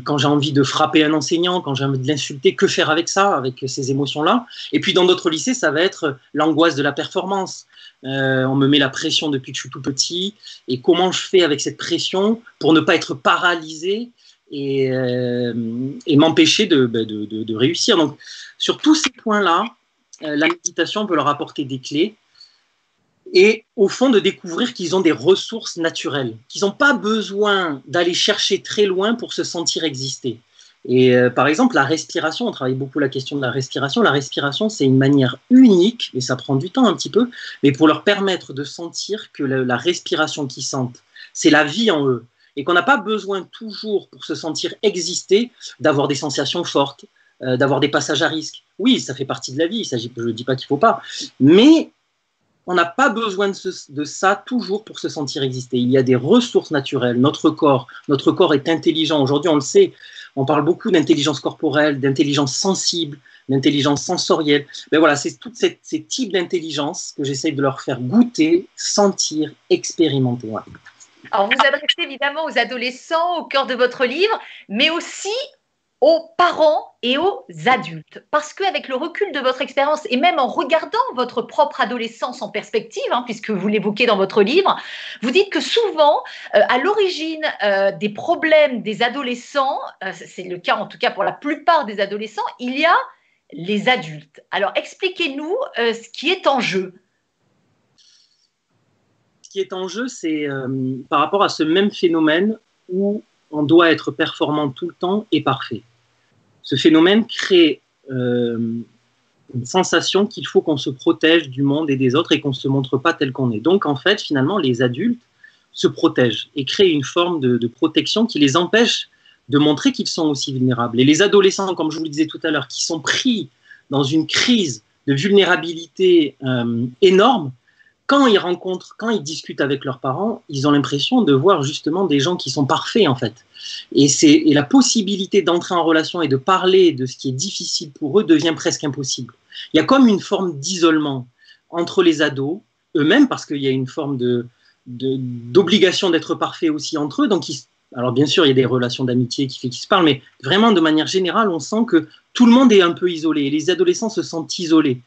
quand j'ai envie de frapper un enseignant, quand j'ai envie de l'insulter, que faire avec ça, avec ces émotions-là. Et puis dans d'autres lycées, ça va être l'angoisse de la performance. On me met la pression depuis que je suis tout petit et comment je fais avec cette pression pour ne pas être paralysé et m'empêcher de réussir. Donc, sur tous ces points-là, la méditation peut leur apporter des clés et, au fond, de découvrir qu'ils ont des ressources naturelles, qu'ils n'ont pas besoin d'aller chercher très loin pour se sentir exister. Et par exemple, la respiration, on travaille beaucoup la question de la respiration. La respiration, c'est une manière unique, et ça prend du temps un petit peu, mais pour leur permettre de sentir que la respiration qu'ils sentent, c'est la vie en eux. Et qu'on n'a pas besoin toujours, pour se sentir exister, d'avoir des sensations fortes, d'avoir des passages à risque. Oui, ça fait partie de la vie, je ne dis pas qu'il ne faut pas, mais on n'a pas besoin de ça toujours pour se sentir exister. Il y a des ressources naturelles. Notre corps est intelligent. Aujourd'hui, on le sait, on parle beaucoup d'intelligence corporelle, d'intelligence sensible, d'intelligence sensorielle. Mais voilà, c'est tous ces types d'intelligence que j'essaie de leur faire goûter, sentir, expérimenter. Voilà. Alors, vous adressez évidemment aux adolescents au cœur de votre livre, mais aussi aux parents et aux adultes. Parce qu'avec le recul de votre expérience, et même en regardant votre propre adolescence en perspective, puisque vous l'évoquez dans votre livre, vous dites que souvent, à l'origine des problèmes des adolescents, c'est le cas en tout cas pour la plupart des adolescents, il y a les adultes. Alors, expliquez-nous ce qui est en jeu. Ce qui est en jeu, c'est par rapport à ce même phénomène où on doit être performant tout le temps et parfait. Ce phénomène crée une sensation qu'il faut qu'on se protège du monde et des autres et qu'on ne se montre pas tel qu'on est. Donc, en fait, finalement, les adultes se protègent et créent une forme de protection qui les empêche de montrer qu'ils sont aussi vulnérables. Et les adolescents, comme je vous le disais tout à l'heure, qui sont pris dans une crise de vulnérabilité énorme, quand ils discutent avec leurs parents, ils ont l'impression de voir justement des gens qui sont parfaits en fait. Et la possibilité d'entrer en relation et de parler de ce qui est difficile pour eux devient presque impossible. Il y a comme une forme d'isolement entre les ados, eux-mêmes, parce qu'il y a une forme d'obligation d'être parfait aussi entre eux. Donc, alors bien sûr, il y a des relations d'amitié qui fait qu'ils se parlent, mais vraiment de manière générale, on sent que tout le monde est un peu isolé. Et les adolescents se sentent isolés.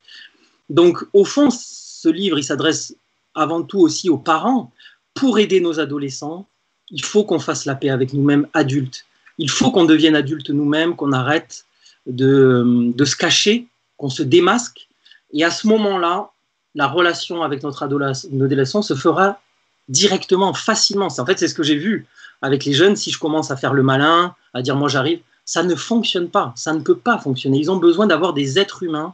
Donc, au fond, ce livre, il s'adresse avant tout aussi aux parents. Pour aider nos adolescents, il faut qu'on fasse la paix avec nous-mêmes adultes. Il faut qu'on devienne adultes nous-mêmes, qu'on arrête de se cacher, qu'on se démasque. Et à ce moment-là, la relation avec notre adolescent se fera directement, facilement. En fait, c'est ce que j'ai vu avec les jeunes. Si je commence à faire le malin, à dire « moi j'arrive », ça ne fonctionne pas. Ça ne peut pas fonctionner. Ils ont besoin d'avoir des êtres humains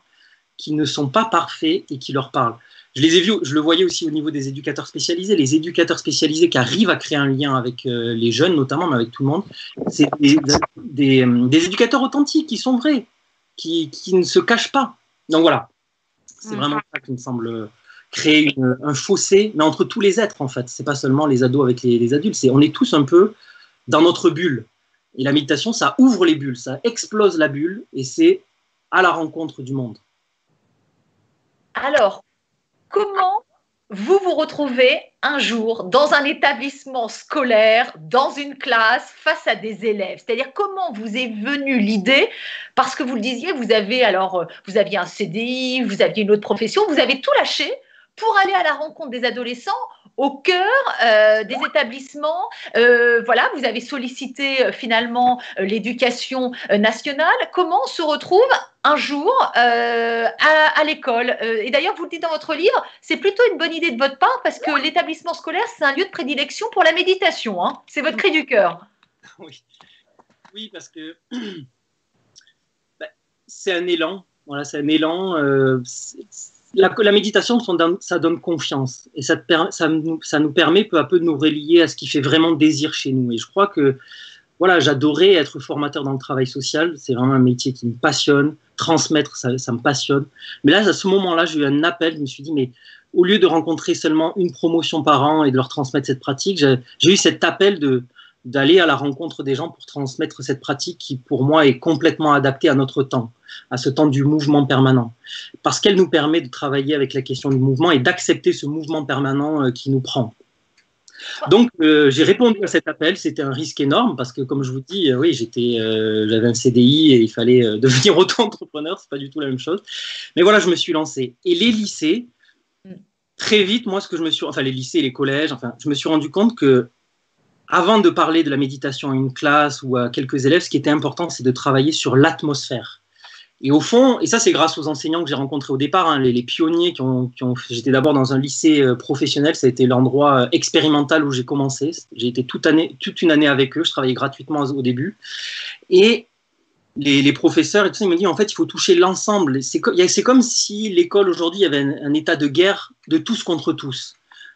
qui ne sont pas parfaits et qui leur parlent. Je les ai vus, je le voyais aussi au niveau des éducateurs spécialisés. Les éducateurs spécialisés qui arrivent à créer un lien avec les jeunes, notamment, mais avec tout le monde, c'est des éducateurs authentiques, qui sont vrais, qui ne se cachent pas. Donc voilà, c'est vraiment ça qui me semble créer un fossé, mais entre tous les êtres, en fait. C'est pas seulement les ados avec les adultes, on est tous un peu dans notre bulle. Et la méditation, ça ouvre les bulles, ça explose la bulle, et c'est à la rencontre du monde. Alors, comment vous vous retrouvez un jour dans un établissement scolaire, dans une classe, face à des élèves? C'est-à-dire, comment vous est venue l'idée? Parce que vous le disiez, vous aviez un CDI, vous aviez une autre profession, vous avez tout lâché pour aller à la rencontre des adolescents au cœur des établissements. Voilà, vous avez sollicité finalement l'éducation nationale. Comment on se retrouve un jour à l'école? Et d'ailleurs, vous le dites dans votre livre, c'est plutôt une bonne idée de votre part parce que l'établissement scolaire, c'est un lieu de prédilection pour la méditation. C'est votre cri du cœur. Oui, parce que c'est un élan. Voilà, c'est un élan. La méditation, ça donne confiance et ça nous permet peu à peu de nous relier à ce qui fait vraiment désir chez nous. Et je crois que voilà, j'adorais être formateur dans le travail social. C'est vraiment un métier qui me passionne. Transmettre, ça me passionne. Mais là, à ce moment-là, j'ai eu un appel. Je me suis dit, mais au lieu de rencontrer seulement une promotion par an et de leur transmettre cette pratique, j'ai eu cet appel d'aller à la rencontre des gens pour transmettre cette pratique qui, pour moi, est complètement adaptée à notre temps, à ce temps du mouvement permanent. Parce qu'elle nous permet de travailler avec la question du mouvement et d'accepter ce mouvement permanent qui nous prend. Donc, j'ai répondu à cet appel. C'était un risque énorme parce que, comme je vous dis, oui, j'avais un CDI et il fallait devenir auto-entrepreneur. C'est pas du tout la même chose. Mais voilà, je me suis lancé. Et les lycées, très vite, moi, les lycées et les collèges, je me suis rendu compte que avant de parler de la méditation à une classe ou à quelques élèves, ce qui était important, c'est de travailler sur l'atmosphère. Et au fond, et ça c'est grâce aux enseignants que j'ai rencontrés au départ, hein, les pionniers j'étais d'abord dans un lycée professionnel, ça a été l'endroit expérimental où j'ai commencé. J'ai été toute une année avec eux, je travaillais gratuitement au début. Et les professeurs et tout ça, ils me disent en fait il faut toucher l'ensemble. C'est comme si l'école aujourd'hui avait un état de guerre de tous contre tous.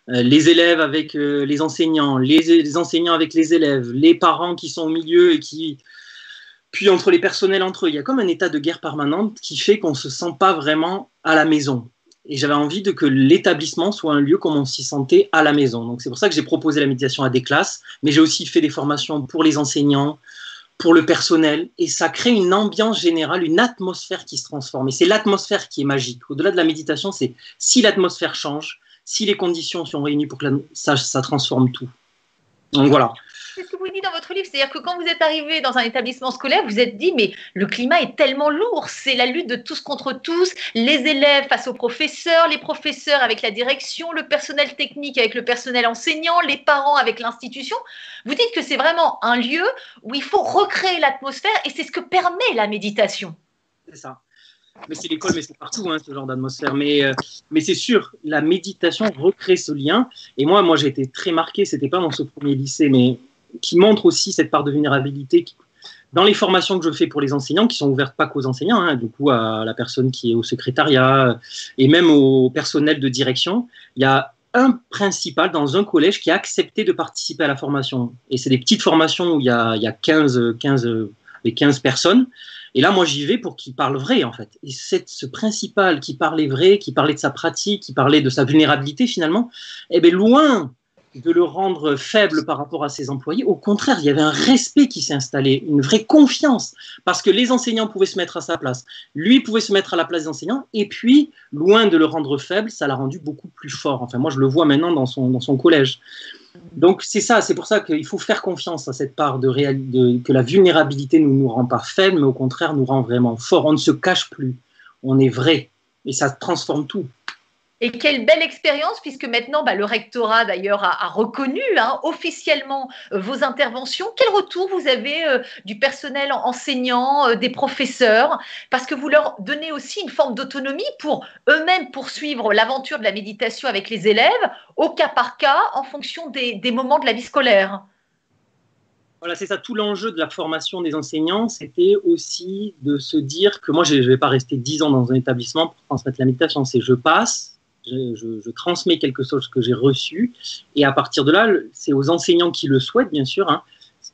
Les élèves avec les enseignants, les enseignants avec les élèves, les parents qui sont au milieu et puis entre les personnels entre eux, il y a comme un état de guerre permanente qui fait qu'on ne se sent pas vraiment à la maison. Et j'avais envie que l'établissement soit un lieu comme on s'y sentait à la maison. Donc c'est pour ça que j'ai proposé la méditation à des classes, mais j'ai aussi fait des formations pour les enseignants, pour le personnel, et ça crée une ambiance générale, une atmosphère qui se transforme. Et c'est l'atmosphère qui est magique. Au-delà de la méditation, c'est si l'atmosphère change, si les conditions sont réunies pour que ça transforme tout. Donc voilà. C'est ce que vous dites dans votre livre, c'est-à-dire que quand vous êtes arrivé dans un établissement scolaire, vous êtes dit, mais le climat est tellement lourd, c'est la lutte de tous contre tous, les élèves face aux professeurs, les professeurs avec la direction, le personnel technique avec le personnel enseignant, les parents avec l'institution. Vous dites que c'est vraiment un lieu où il faut recréer l'atmosphère et c'est ce que permet la méditation. C'est ça. Mais c'est l'école, mais c'est partout, hein, ce genre d'atmosphère. Mais c'est sûr, la méditation recrée ce lien. Et moi j'ai été très marqué, c'était pas dans ce premier lycée, mais qui montre aussi cette part de vulnérabilité dans les formations que je fais pour les enseignants, qui sont ouvertes pas qu'aux enseignants, hein, du coup à la personne qui est au secrétariat et même au personnel de direction. Il y a un principal dans un collège qui a accepté de participer à la formation. Et c'est des petites formations où il y a 15 personnes. Et là, moi, j'y vais pour qu'il parle vrai, en fait. Et ce principal qui parlait vrai, qui parlait de sa pratique, qui parlait de sa vulnérabilité, finalement, eh bien, loin de le rendre faible par rapport à ses employés, au contraire, il y avait un respect qui s'est installé, une vraie confiance, parce que les enseignants pouvaient se mettre à sa place, lui pouvait se mettre à la place des enseignants, et puis, loin de le rendre faible, ça l'a rendu beaucoup plus fort. Enfin, moi, je le vois maintenant dans son collège. Donc c'est ça, c'est pour ça qu'il faut faire confiance à cette part que la vulnérabilité ne nous rend pas faibles, mais au contraire nous rend vraiment forts. On ne se cache plus, on est vrai, et ça transforme tout. Et quelle belle expérience, puisque maintenant, le rectorat d'ailleurs a reconnu officiellement vos interventions. Quel retour vous avez du personnel enseignant, des professeurs? Parce que vous leur donnez aussi une forme d'autonomie pour eux-mêmes poursuivre l'aventure de la méditation avec les élèves, au cas par cas, en fonction des moments de la vie scolaire. Voilà, c'est ça, tout l'enjeu de la formation des enseignants, c'était aussi de se dire que moi, je ne vais pas rester 10 ans dans un établissement pour transmettre la méditation, c'est je passe, je transmets quelque chose que j'ai reçu, et à partir de là, c'est aux enseignants qui le souhaitent, bien sûr, hein,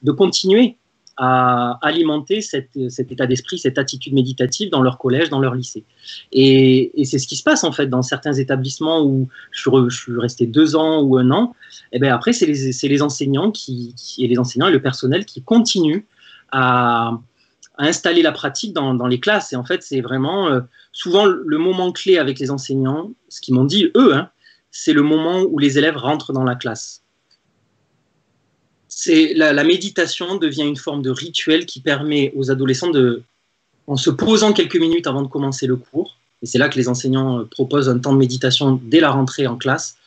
de continuer à alimenter cet état d'esprit, cette attitude méditative dans leur collège, dans leur lycée. Et c'est ce qui se passe, en fait, dans certains établissements où je suis resté 2 ans ou 1 an. Et bien après, c'est les enseignants et les enseignants et le personnel qui continuent à installer la pratique dans les classes. Et en fait, c'est vraiment souvent le moment clé avec les enseignants, ce qu'ils m'ont dit, eux, hein, c'est le moment où les élèves rentrent dans la classe. La méditation devient une forme de rituel qui permet aux adolescents en se posant quelques minutes avant de commencer le cours, et c'est là que les enseignants proposent un temps de méditation dès la rentrée en classe,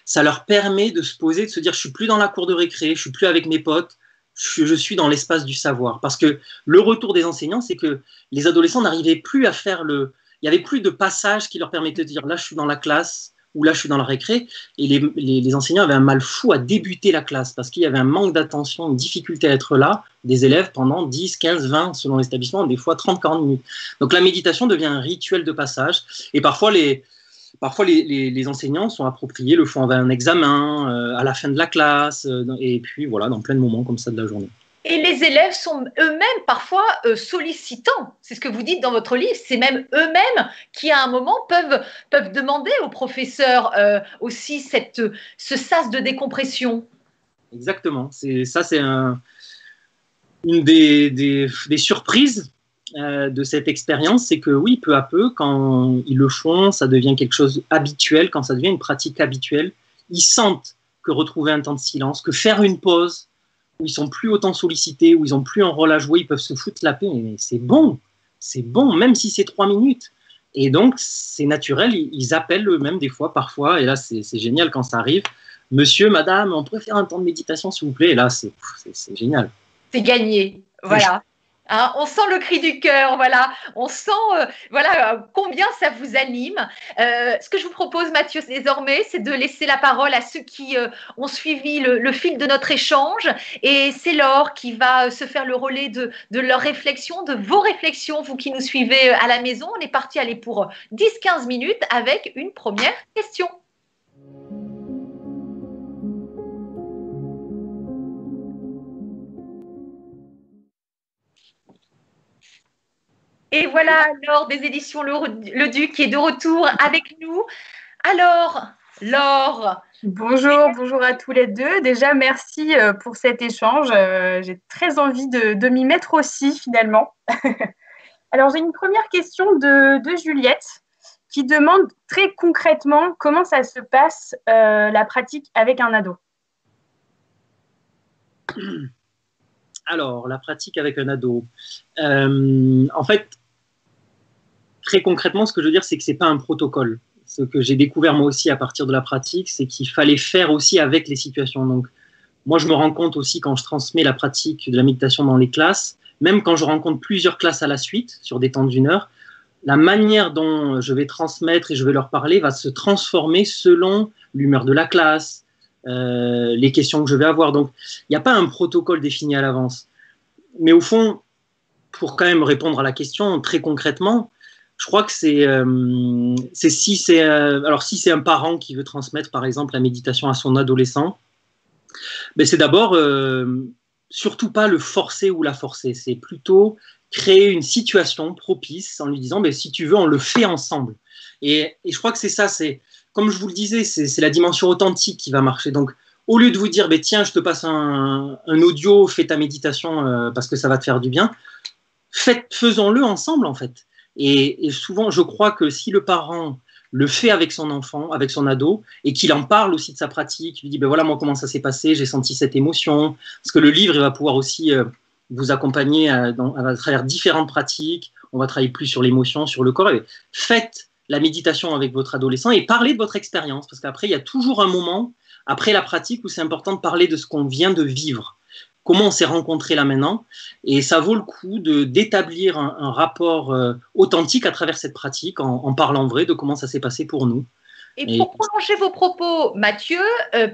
ça leur permet de se poser, de se dire je suis plus dans la cour de récré, je suis plus avec mes potes, je suis dans l'espace du savoir. Parce que le retour des enseignants, c'est que les adolescents n'arrivaient plus à faire il n'y avait plus de passage qui leur permettait de dire là je suis dans la classe, ou là je suis dans la récré, et les enseignants avaient un mal fou à débuter la classe, parce qu'il y avait un manque d'attention, une difficulté à être là, des élèves pendant 10, 15, 20, selon l'établissement, des fois 30, 40 minutes. Donc la méditation devient un rituel de passage, et parfois les enseignants sont appropriés, le font avant un examen, à la fin de la classe, et puis voilà, dans plein de moments comme ça de la journée. Et les élèves sont eux-mêmes parfois sollicitants. C'est ce que vous dites dans votre livre. C'est même eux-mêmes qui, à un moment, peuvent demander au professeur aussi ce sas de décompression. Exactement. C'est une des surprises de cette expérience, c'est que oui, peu à peu, quand ils le font, ça devient quelque chose habituel, quand ça devient une pratique habituelle, ils sentent que retrouver un temps de silence, que faire une pause, où ils sont plus autant sollicités, où ils n'ont plus un rôle à jouer, ils peuvent se foutre la paix, mais c'est bon, même si c'est 3 minutes. Et donc, c'est naturel, ils appellent eux-mêmes des fois, parfois, et là, c'est génial quand ça arrive, monsieur, madame, on pourrait faire un temps de méditation, s'il vous plaît. Et là, c'est génial. C'est gagné, voilà. Hein, on sent le cri du cœur, voilà. On sent combien ça vous anime. Ce que je vous propose, Mathieu, désormais, c'est de laisser la parole à ceux qui ont suivi le fil de notre échange. Et c'est Laure qui va se faire le relais de leurs réflexions, de vos réflexions, vous qui nous suivez à la maison. On est parti aller pour 10-15 minutes avec une première question. Et voilà, Laure des éditions Le Duc qui est de retour avec nous. Alors, Laure. Bonjour à tous les deux. Déjà, merci pour cet échange. J'ai très envie de m'y mettre aussi, finalement. Alors, j'ai une première question de Juliette qui demande très concrètement comment ça se passe la pratique avec un ado. Alors, la pratique avec un ado. En fait, très concrètement, ce que je veux dire, c'est que ce n'est pas un protocole. Ce que j'ai découvert moi aussi à partir de la pratique, c'est qu'il fallait faire aussi avec les situations. Donc, moi, je me rends compte aussi quand je transmets la pratique de la méditation dans les classes, même quand je rencontre plusieurs classes à la suite, sur des temps d'1 heure, la manière dont je vais transmettre et je vais leur parler va se transformer selon l'humeur de la classe, les questions que je vais avoir. Donc, il n'y a pas un protocole défini à l'avance. Mais au fond, pour quand même répondre à la question très concrètement, je crois que si c'est un parent qui veut transmettre par exemple la méditation à son adolescent, ben c'est d'abord surtout pas le forcer ou la forcer, c'est plutôt créer une situation propice en lui disant ben, si tu veux on le fait ensemble. Et je crois que c'est ça, c'est comme je vous le disais, c'est la dimension authentique qui va marcher. Donc au lieu de vous dire ben, tiens je te passe un audio, fais ta méditation parce que ça va te faire du bien, faisons-le ensemble en fait. Et souvent, je crois que si le parent le fait avec son enfant, avec son ado, et qu'il en parle aussi de sa pratique, lui dit ben voilà moi comment ça s'est passé, j'ai senti cette émotion, parce que le livre il va pouvoir aussi vous accompagner à travers différentes pratiques, on va travailler plus sur l'émotion, sur le corps. Et faites la méditation avec votre adolescent et parlez de votre expérience, parce qu'après il y a toujours un moment après la pratique où c'est important de parler de ce qu'on vient de vivre. Comment on s'est rencontrés là maintenant, et ça vaut le coup d'établir un rapport authentique à travers cette pratique en parlant vrai de comment ça s'est passé pour nous. Et pour prolonger vos propos, Mathieu,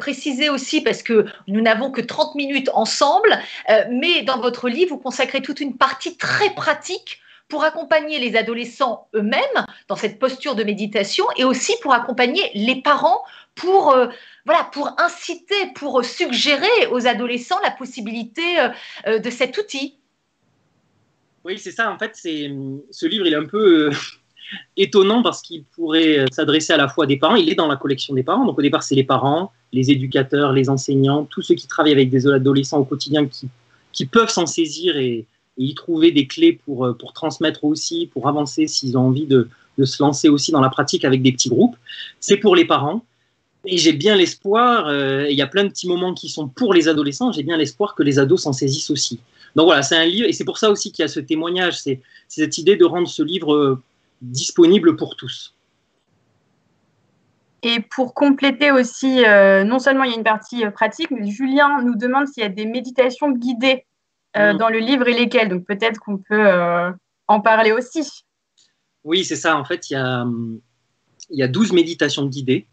précisez aussi, parce que nous n'avons que 30 minutes ensemble, mais dans votre livre, vous consacrez toute une partie très pratique pour accompagner les adolescents eux-mêmes dans cette posture de méditation et aussi pour accompagner les parents pour inciter, pour suggérer aux adolescents la possibilité de cet outil. Oui, c'est ça. En fait, ce livre, il est un peu étonnant parce qu'il pourrait s'adresser à la fois à des parents. Il est dans la collection des parents. Donc, au départ, c'est les parents, les éducateurs, les enseignants, tous ceux qui travaillent avec des adolescents au quotidien qui peuvent s'en saisir et y trouver des clés pour transmettre aussi, pour avancer s'ils ont envie de se lancer aussi dans la pratique avec des petits groupes. C'est pour les parents. Et j'ai bien l'espoir, il y a plein de petits moments qui sont pour les adolescents, j'ai bien l'espoir que les ados s'en saisissent aussi. Donc voilà, c'est un livre, et c'est pour ça aussi qu'il y a ce témoignage, c'est cette idée de rendre ce livre disponible pour tous. Et pour compléter aussi, non seulement il y a une partie pratique, mais Julien nous demande s'il y a des méditations guidées dans le livre et lesquelles. Donc peut-être qu'on peut en parler aussi. Oui, c'est ça. En fait, il y a 12 méditations guidées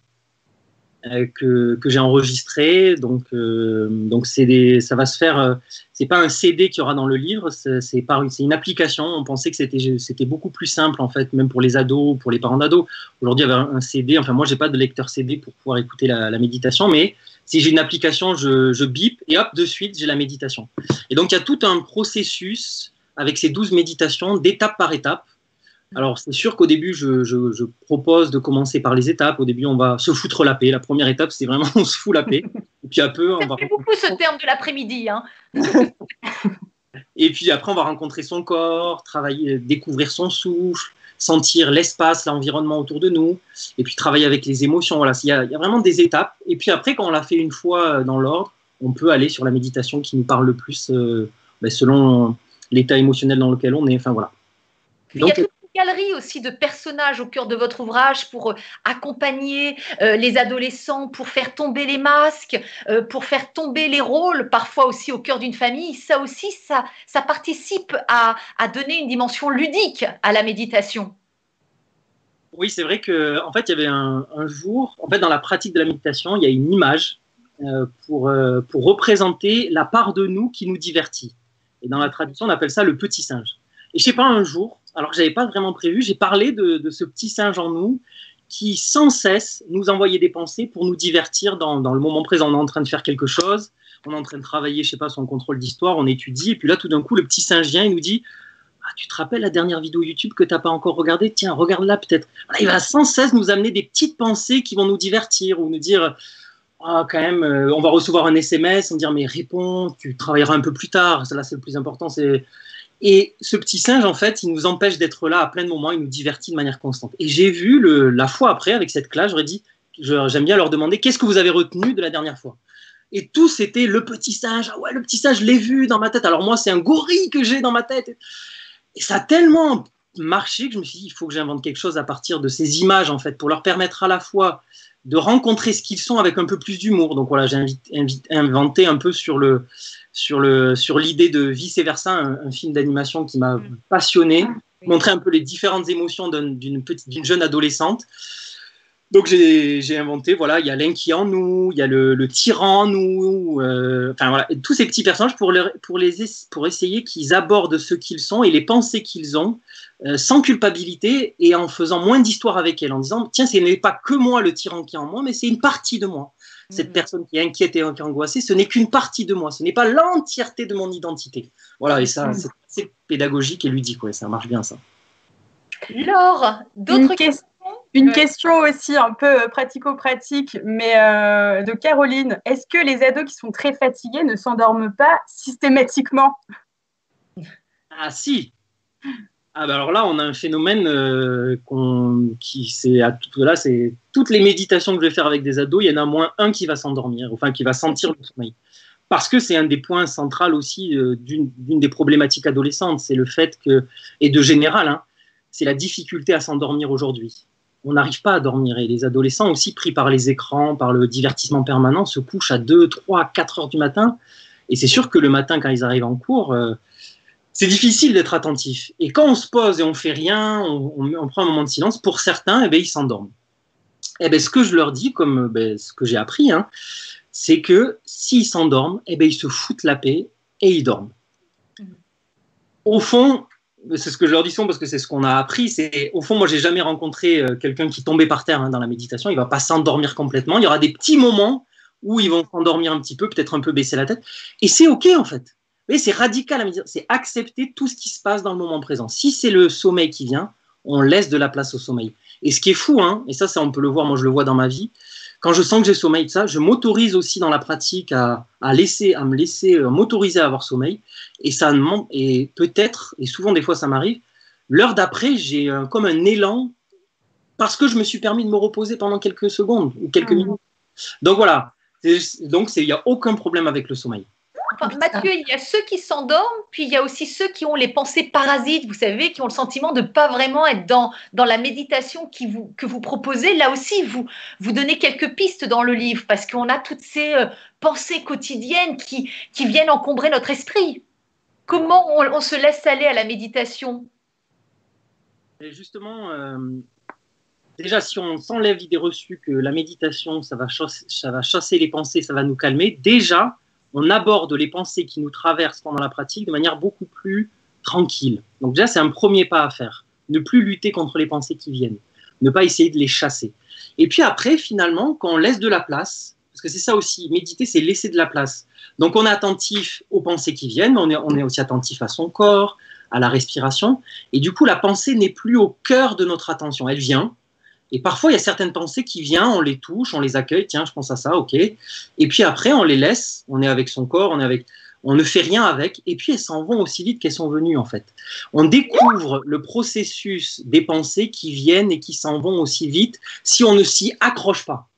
que j'ai enregistrées. Donc ça va se faire. C'est pas un CD qu'il y aura dans le livre, c'est une application. On pensait que c'était beaucoup plus simple en fait, même pour les ados, pour les parents d'ados. Aujourd'hui, il y avait un CD. Enfin, moi, j'ai pas de lecteur CD pour pouvoir écouter la méditation, mais si j'ai une application, je bip et hop, de suite, j'ai la méditation. Et donc, il y a tout un processus avec ces 12 méditations, d'étape par étape. Alors, c'est sûr qu'au début, je propose de commencer par les étapes. Au début, on va se foutre la paix. La première étape, c'est vraiment on se fout la paix. Et puis, on va... C'est beaucoup ce terme de l'après-midi. Hein. Et puis après, on va rencontrer son corps, travailler, découvrir son souffle, sentir l'espace, l'environnement autour de nous, et puis travailler avec les émotions. Voilà, il y a vraiment des étapes. Et puis après, quand on l'a fait une fois dans l'ordre, on peut aller sur la méditation qui nous parle le plus selon l'état émotionnel dans lequel on est. Enfin voilà. Donc, il y a toute une galerie aussi de personnages au cœur de votre ouvrage pour accompagner les adolescents, pour faire tomber les masques, pour faire tomber les rôles, parfois aussi au cœur d'une famille. Ça aussi, ça participe à donner une dimension ludique à la méditation. Oui, c'est vrai qu'en fait, il y avait un jour, en fait, dans la pratique de la méditation, il y a une image pour représenter la part de nous qui nous divertit. Et dans la tradition, on appelle ça le petit singe. Et je sais pas, un jour, alors que je n'avais pas vraiment prévu, j'ai parlé de ce petit singe en nous qui, sans cesse, nous envoyait des pensées pour nous divertir dans le moment présent. On est en train de faire quelque chose, on est en train de travailler, je sais pas, son contrôle d'histoire, on étudie, et puis là, tout d'un coup, le petit singe vient et nous dit « Ah, tu te rappelles la dernière vidéo YouTube que tu n'as pas encore regardée? Tiens, regarde-la peut-être. » Il va sans cesse nous amener des petites pensées qui vont nous divertir ou nous dire « Ah, quand même, on va recevoir un SMS, on va dire « Mais réponds, tu travailleras un peu plus tard. » Là, c'est le plus important, c'est… Et ce petit singe, en fait, il nous empêche d'être là à plein de moments, il nous divertit de manière constante. Et j'ai vu la fois après, avec cette classe, j'aurais dit, j'aime bien leur demander, qu'est-ce que vous avez retenu de la dernière fois? Et tout, c'était le petit singe. Ah ouais, le petit singe, je l'ai vu dans ma tête. Alors moi, c'est un gorille que j'ai dans ma tête. Et ça a tellement marché que je me suis dit, il faut que j'invente quelque chose à partir de ces images, en fait, pour leur permettre à la fois de rencontrer ce qu'ils sont avec un peu plus d'humour. Donc voilà, j'ai inventé un peu sur l'idée de Vice Versa, un film d'animation qui m'a passionné, montrer un peu les différentes émotions d'une jeune adolescente. Donc j'ai inventé, voilà, il y a l'inquiet en nous, il y a le tyran en nous, enfin voilà, et tous ces petits personnages pour essayer qu'ils abordent ce qu'ils sont et les pensées qu'ils ont sans culpabilité et en faisant moins d'histoire avec elles, en disant tiens, ce n'est pas que moi le tyran qui est en moi, mais c'est une partie de moi. Cette personne qui est inquiète et qui est angoissée, ce n'est qu'une partie de moi, ce n'est pas l'entièreté de mon identité. Voilà, et ça, c'est pédagogique et ludique, ouais, ça marche bien ça. Laure, d'autres questions? Une question aussi un peu pratico-pratique, mais de Caroline. Est-ce que les ados qui sont très fatigués ne s'endorment pas systématiquement? Ah si. Ah bah alors là, on a un phénomène c'est toutes les méditations que je vais faire avec des ados, il y en a moins un qui va s'endormir, enfin qui va sentir le sommeil. Parce que c'est un des points centraux aussi d'une des problématiques adolescentes, c'est le fait que, et de général, hein, c'est la difficulté à s'endormir aujourd'hui. On n'arrive pas à dormir et les adolescents aussi pris par les écrans, par le divertissement permanent, se couchent à 2, 3, 4 heures du matin. Et c'est sûr que le matin, quand ils arrivent en cours, c'est difficile d'être attentif. Et quand on se pose et on fait rien, on prend un moment de silence, pour certains, ils s'endorment. Ce que je leur dis, comme ce que j'ai appris, hein, c'est que s'ils s'endorment, ils se foutent la paix et ils dorment. Au fond, c'est ce que je leur dis souvent parce que c'est ce qu'on a appris. Au fond, moi, j'ai jamais rencontré quelqu'un qui tombait par terre dans la méditation. Il va pas s'endormir complètement. Il y aura des petits moments où ils vont s'endormir un petit peu, peut-être un peu baisser la tête. Et c'est OK, en fait. Mais c'est radical à méditation. C'est accepter tout ce qui se passe dans le moment présent. Si c'est le sommeil qui vient, on laisse de la place au sommeil. Et ce qui est fou, hein, et ça, on peut le voir, moi, je le vois dans ma vie, quand je sens que j'ai sommeil, je m'autorise aussi dans la pratique à m'autoriser à avoir sommeil. Et peut-être, et souvent des fois ça m'arrive, l'heure d'après, j'ai comme un élan parce que je me suis permis de me reposer pendant quelques secondes ou quelques minutes. Donc voilà, il n'y a aucun problème avec le sommeil. Enfin, Mathieu, il y a ceux qui s'endorment, puis il y a aussi ceux qui ont les pensées parasites, vous savez, qui ont le sentiment de ne pas vraiment être dans la méditation que vous proposez. Là aussi, vous donnez quelques pistes dans le livre, parce qu'on a toutes ces pensées quotidiennes qui viennent encombrer notre esprit. Comment on se laisse aller à la méditation? Et justement, déjà, si on s'enlève l'idée reçue que la méditation, ça va chasser les pensées, ça va nous calmer, déjà, on aborde les pensées qui nous traversent pendant la pratique de manière beaucoup plus tranquille. Donc déjà, c'est un premier pas à faire. Ne plus lutter contre les pensées qui viennent. Ne pas essayer de les chasser. Et puis après, finalement, quand on laisse de la place, parce que c'est ça aussi, méditer, c'est laisser de la place. Donc on est attentif aux pensées qui viennent, mais on est aussi attentif à son corps, à la respiration. Et du coup, la pensée n'est plus au cœur de notre attention. Elle vient. Et parfois, il y a certaines pensées qui viennent, on les touche, on les accueille, tiens, je pense à ça, ok. Et puis après, on les laisse, on est avec son corps, on ne fait rien avec, et puis elles s'en vont aussi vite qu'elles sont venues, en fait. On découvre le processus des pensées qui viennent et qui s'en vont aussi vite si on ne s'y accroche pas.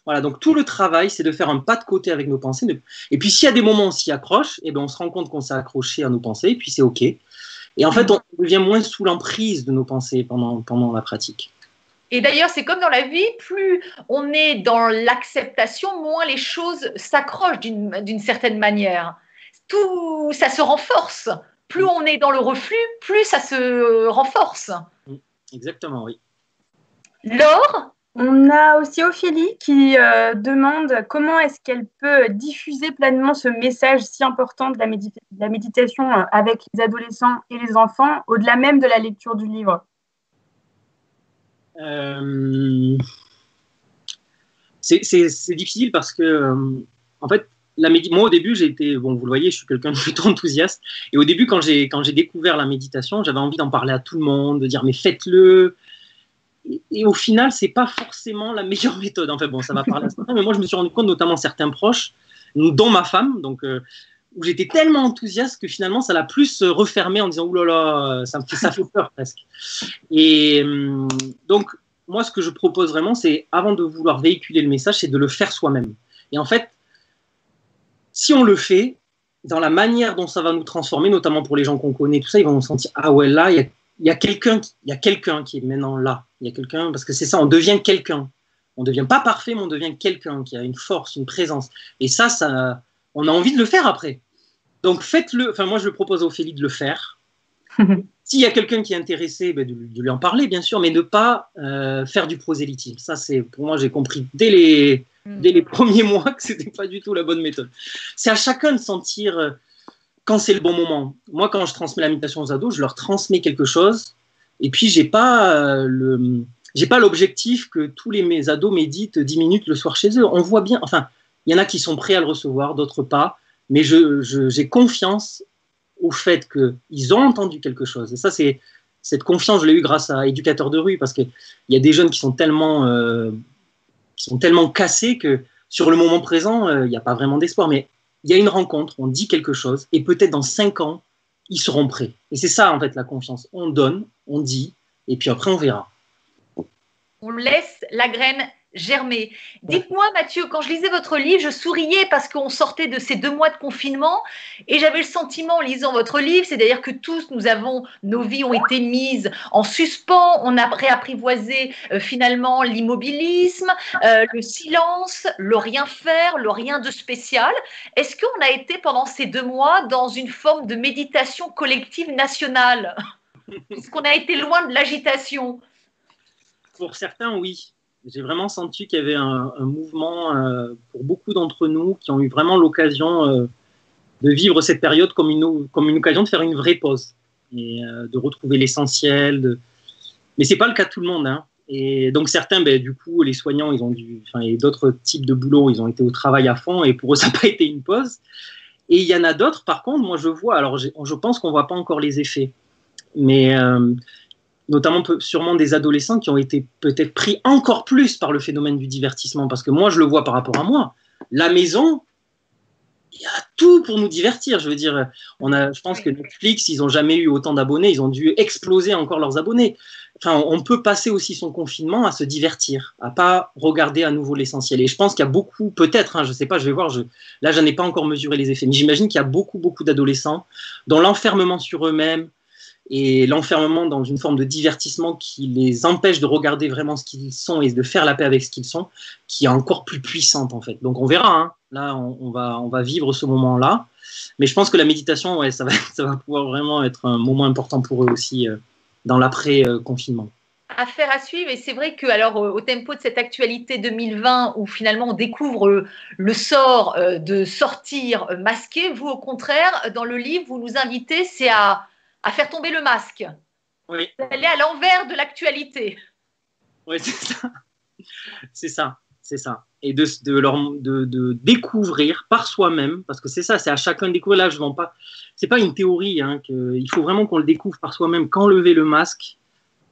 Voilà, donc tout le travail, c'est de faire un pas de côté avec nos pensées. Et puis s'il y a des moments où on s'y accroche, on se rend compte qu'on s'est accroché à nos pensées, et puis c'est ok. Et en fait, on devient moins sous l'emprise de nos pensées pendant la pratique. Et d'ailleurs, c'est comme dans la vie, plus on est dans l'acceptation, moins les choses s'accrochent d'une certaine manière. Tout ça se renforce. Plus on est dans le reflux, plus ça se renforce. Exactement, oui. Laure? On a aussi Ophélie qui demande comment est-ce qu'elle peut diffuser pleinement ce message si important de la méditation avec les adolescents et les enfants, au-delà même de la lecture du livre. C'est difficile parce que, en fait, moi au début, bon, vous le voyez, je suis quelqu'un de plutôt enthousiaste. Et au début, quand j'ai découvert la méditation, j'avais envie d'en parler à tout le monde, de dire mais faites-le. Et au final, c'est pas forcément la meilleure méthode. En fait, bon, ça va parler à certains, mais moi, je me suis rendu compte, notamment certains proches, dont ma femme, donc, où j'étais tellement enthousiaste que finalement, ça l'a plus refermé en disant oulala, ça fait peur presque. Et donc, moi, ce que je propose vraiment, c'est avant de vouloir véhiculer le message, c'est de le faire soi-même. Et en fait, si on le fait, dans la manière dont ça va nous transformer, notamment pour les gens qu'on connaît, tout ça, ils vont se sentir ah ouais, là, il y a quelqu'un qui est maintenant là. Il y a quelqu'un, parce que c'est ça, on devient quelqu'un. On ne devient pas parfait, mais on devient quelqu'un qui a une force, une présence. Et ça, on a envie de le faire après. Donc faites-le. Enfin, moi, je propose à Ophélie de le faire. S'il y a quelqu'un qui est intéressé, de lui en parler, bien sûr, mais ne pas faire du prosélytisme. Ça, c'est pour moi, j'ai compris dès les premiers mois que ce n'était pas du tout la bonne méthode. C'est à chacun de sentir quand c'est le bon moment. Moi, quand je transmets la méditation aux ados, je leur transmets quelque chose. Et puis, j'ai pas l'objectif que tous mes ados méditent 10 minutes le soir chez eux. On voit bien, enfin, il y en a qui sont prêts à le recevoir, d'autres pas. Mais j'ai confiance au fait qu'ils ont entendu quelque chose. Et ça, cette confiance, je l'ai eue grâce à Éducateurs de rue, parce qu'il y a des jeunes qui sont tellement cassés que sur le moment présent, il n'y a pas vraiment d'espoir. Mais il y a une rencontre, on dit quelque chose, et peut-être dans 5 ans, ils seront prêts. Et c'est ça, en fait, la confiance. On donne, on dit, et puis après, on verra. On laisse la graine germer. Dites-moi, Mathieu, quand je lisais votre livre, je souriais parce qu'on sortait de ces 2 mois de confinement et j'avais le sentiment, en lisant votre livre, c'est-à-dire que tous, nos vies ont été mises en suspens, on a réapprivoisé finalement l'immobilisme, le silence, le rien faire, le rien de spécial. Est-ce qu'on a été pendant ces 2 mois dans une forme de méditation collective nationale? Est-ce qu'on a été loin de l'agitation? Pour certains, oui. J'ai vraiment senti qu'il y avait un mouvement pour beaucoup d'entre nous qui ont eu vraiment l'occasion de vivre cette période comme une occasion de faire une vraie pause et de retrouver l'essentiel. Mais ce n'est pas le cas de tout le monde. Hein. Et donc certains, du coup, les soignants, et d'autres types de boulot, ils ont été au travail à fond et pour eux, ça n'a pas été une pause. Et il y en a d'autres, par contre, moi je vois, alors je pense qu'on ne voit pas encore les effets, mais notamment sûrement des adolescents qui ont été peut-être pris encore plus par le phénomène du divertissement, parce que moi, je le vois par rapport à moi. La maison, il y a tout pour nous divertir. Je veux dire, je pense que Netflix, ils n'ont jamais eu autant d'abonnés, ils ont dû exploser encore leurs abonnés. Enfin, on peut passer aussi son confinement à se divertir, à pas regarder à nouveau l'essentiel. Et je pense qu'il y a beaucoup, peut-être, je ne sais pas, je vais voir, là, je n'ai pas encore mesuré les effets, mais j'imagine qu'il y a beaucoup d'adolescents dont l'enfermement sur eux-mêmes, et l'enfermement dans une forme de divertissement qui les empêche de regarder vraiment ce qu'ils sont et de faire la paix avec ce qu'ils sont, qui est encore plus puissante en fait. Donc on verra, hein. Là on va vivre ce moment-là, mais je pense que la méditation, ouais, ça va pouvoir vraiment être un moment important pour eux aussi dans l'après-confinement. Affaire à suivre, et c'est vrai que alors au tempo de cette actualité 2020 où finalement on découvre le sort de sortir masqué, vous au contraire, dans le livre, vous nous invitez, c'est à faire tomber le masque. Oui. Aller à l'envers de l'actualité. Oui, c'est ça. Et de découvrir par soi-même, parce que c'est ça, c'est à chacun de découvrir. Là, je vends pas. C'est pas une théorie, hein, il faut vraiment qu'on le découvre par soi-même, qu'enlever le masque.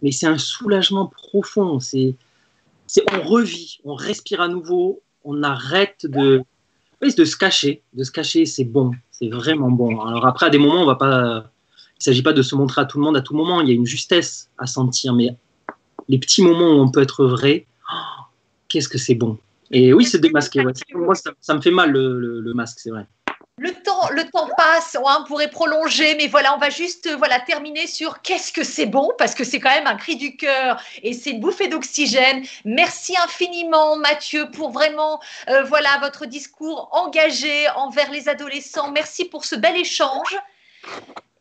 Mais c'est un soulagement profond. On revit, on respire à nouveau, on arrête de se cacher. De se cacher, c'est bon, c'est vraiment bon. Alors après, à des moments, il ne s'agit pas de se montrer à tout le monde à tout moment. Il y a une justesse à sentir, mais les petits moments où on peut être vrai, qu'est-ce que c'est bon. Et oui, se démasquer. Ouais. Moi, ça me fait mal le masque, c'est vrai. Le temps le temps passe, on pourrait prolonger, mais voilà, on va juste terminer sur qu'est-ce que c'est bon, parce que c'est quand même un cri du cœur et c'est une bouffée d'oxygène. Merci infiniment, Mathieu, pour vraiment votre discours engagé envers les adolescents. Merci pour ce bel échange.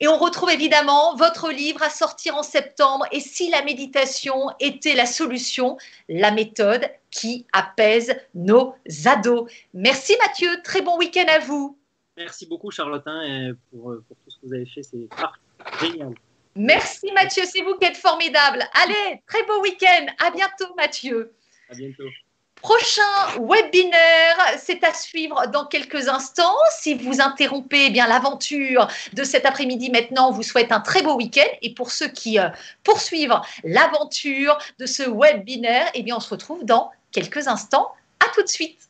Et on retrouve évidemment votre livre à sortir en septembre. Et si la méditation était la solution, la méthode qui apaise nos ados. Merci Mathieu, très bon week-end à vous. Merci beaucoup Charlotin pour tout ce que vous avez fait, c'est génial. Merci Mathieu, c'est vous qui êtes formidable. Allez, très beau week-end, à bientôt Mathieu. À bientôt. Prochain webinaire, c'est à suivre dans quelques instants. Si vous interrompez l'aventure de cet après-midi maintenant, on vous souhaite un très beau week-end. Et pour ceux qui poursuivent l'aventure de ce webinaire, on se retrouve dans quelques instants. À tout de suite.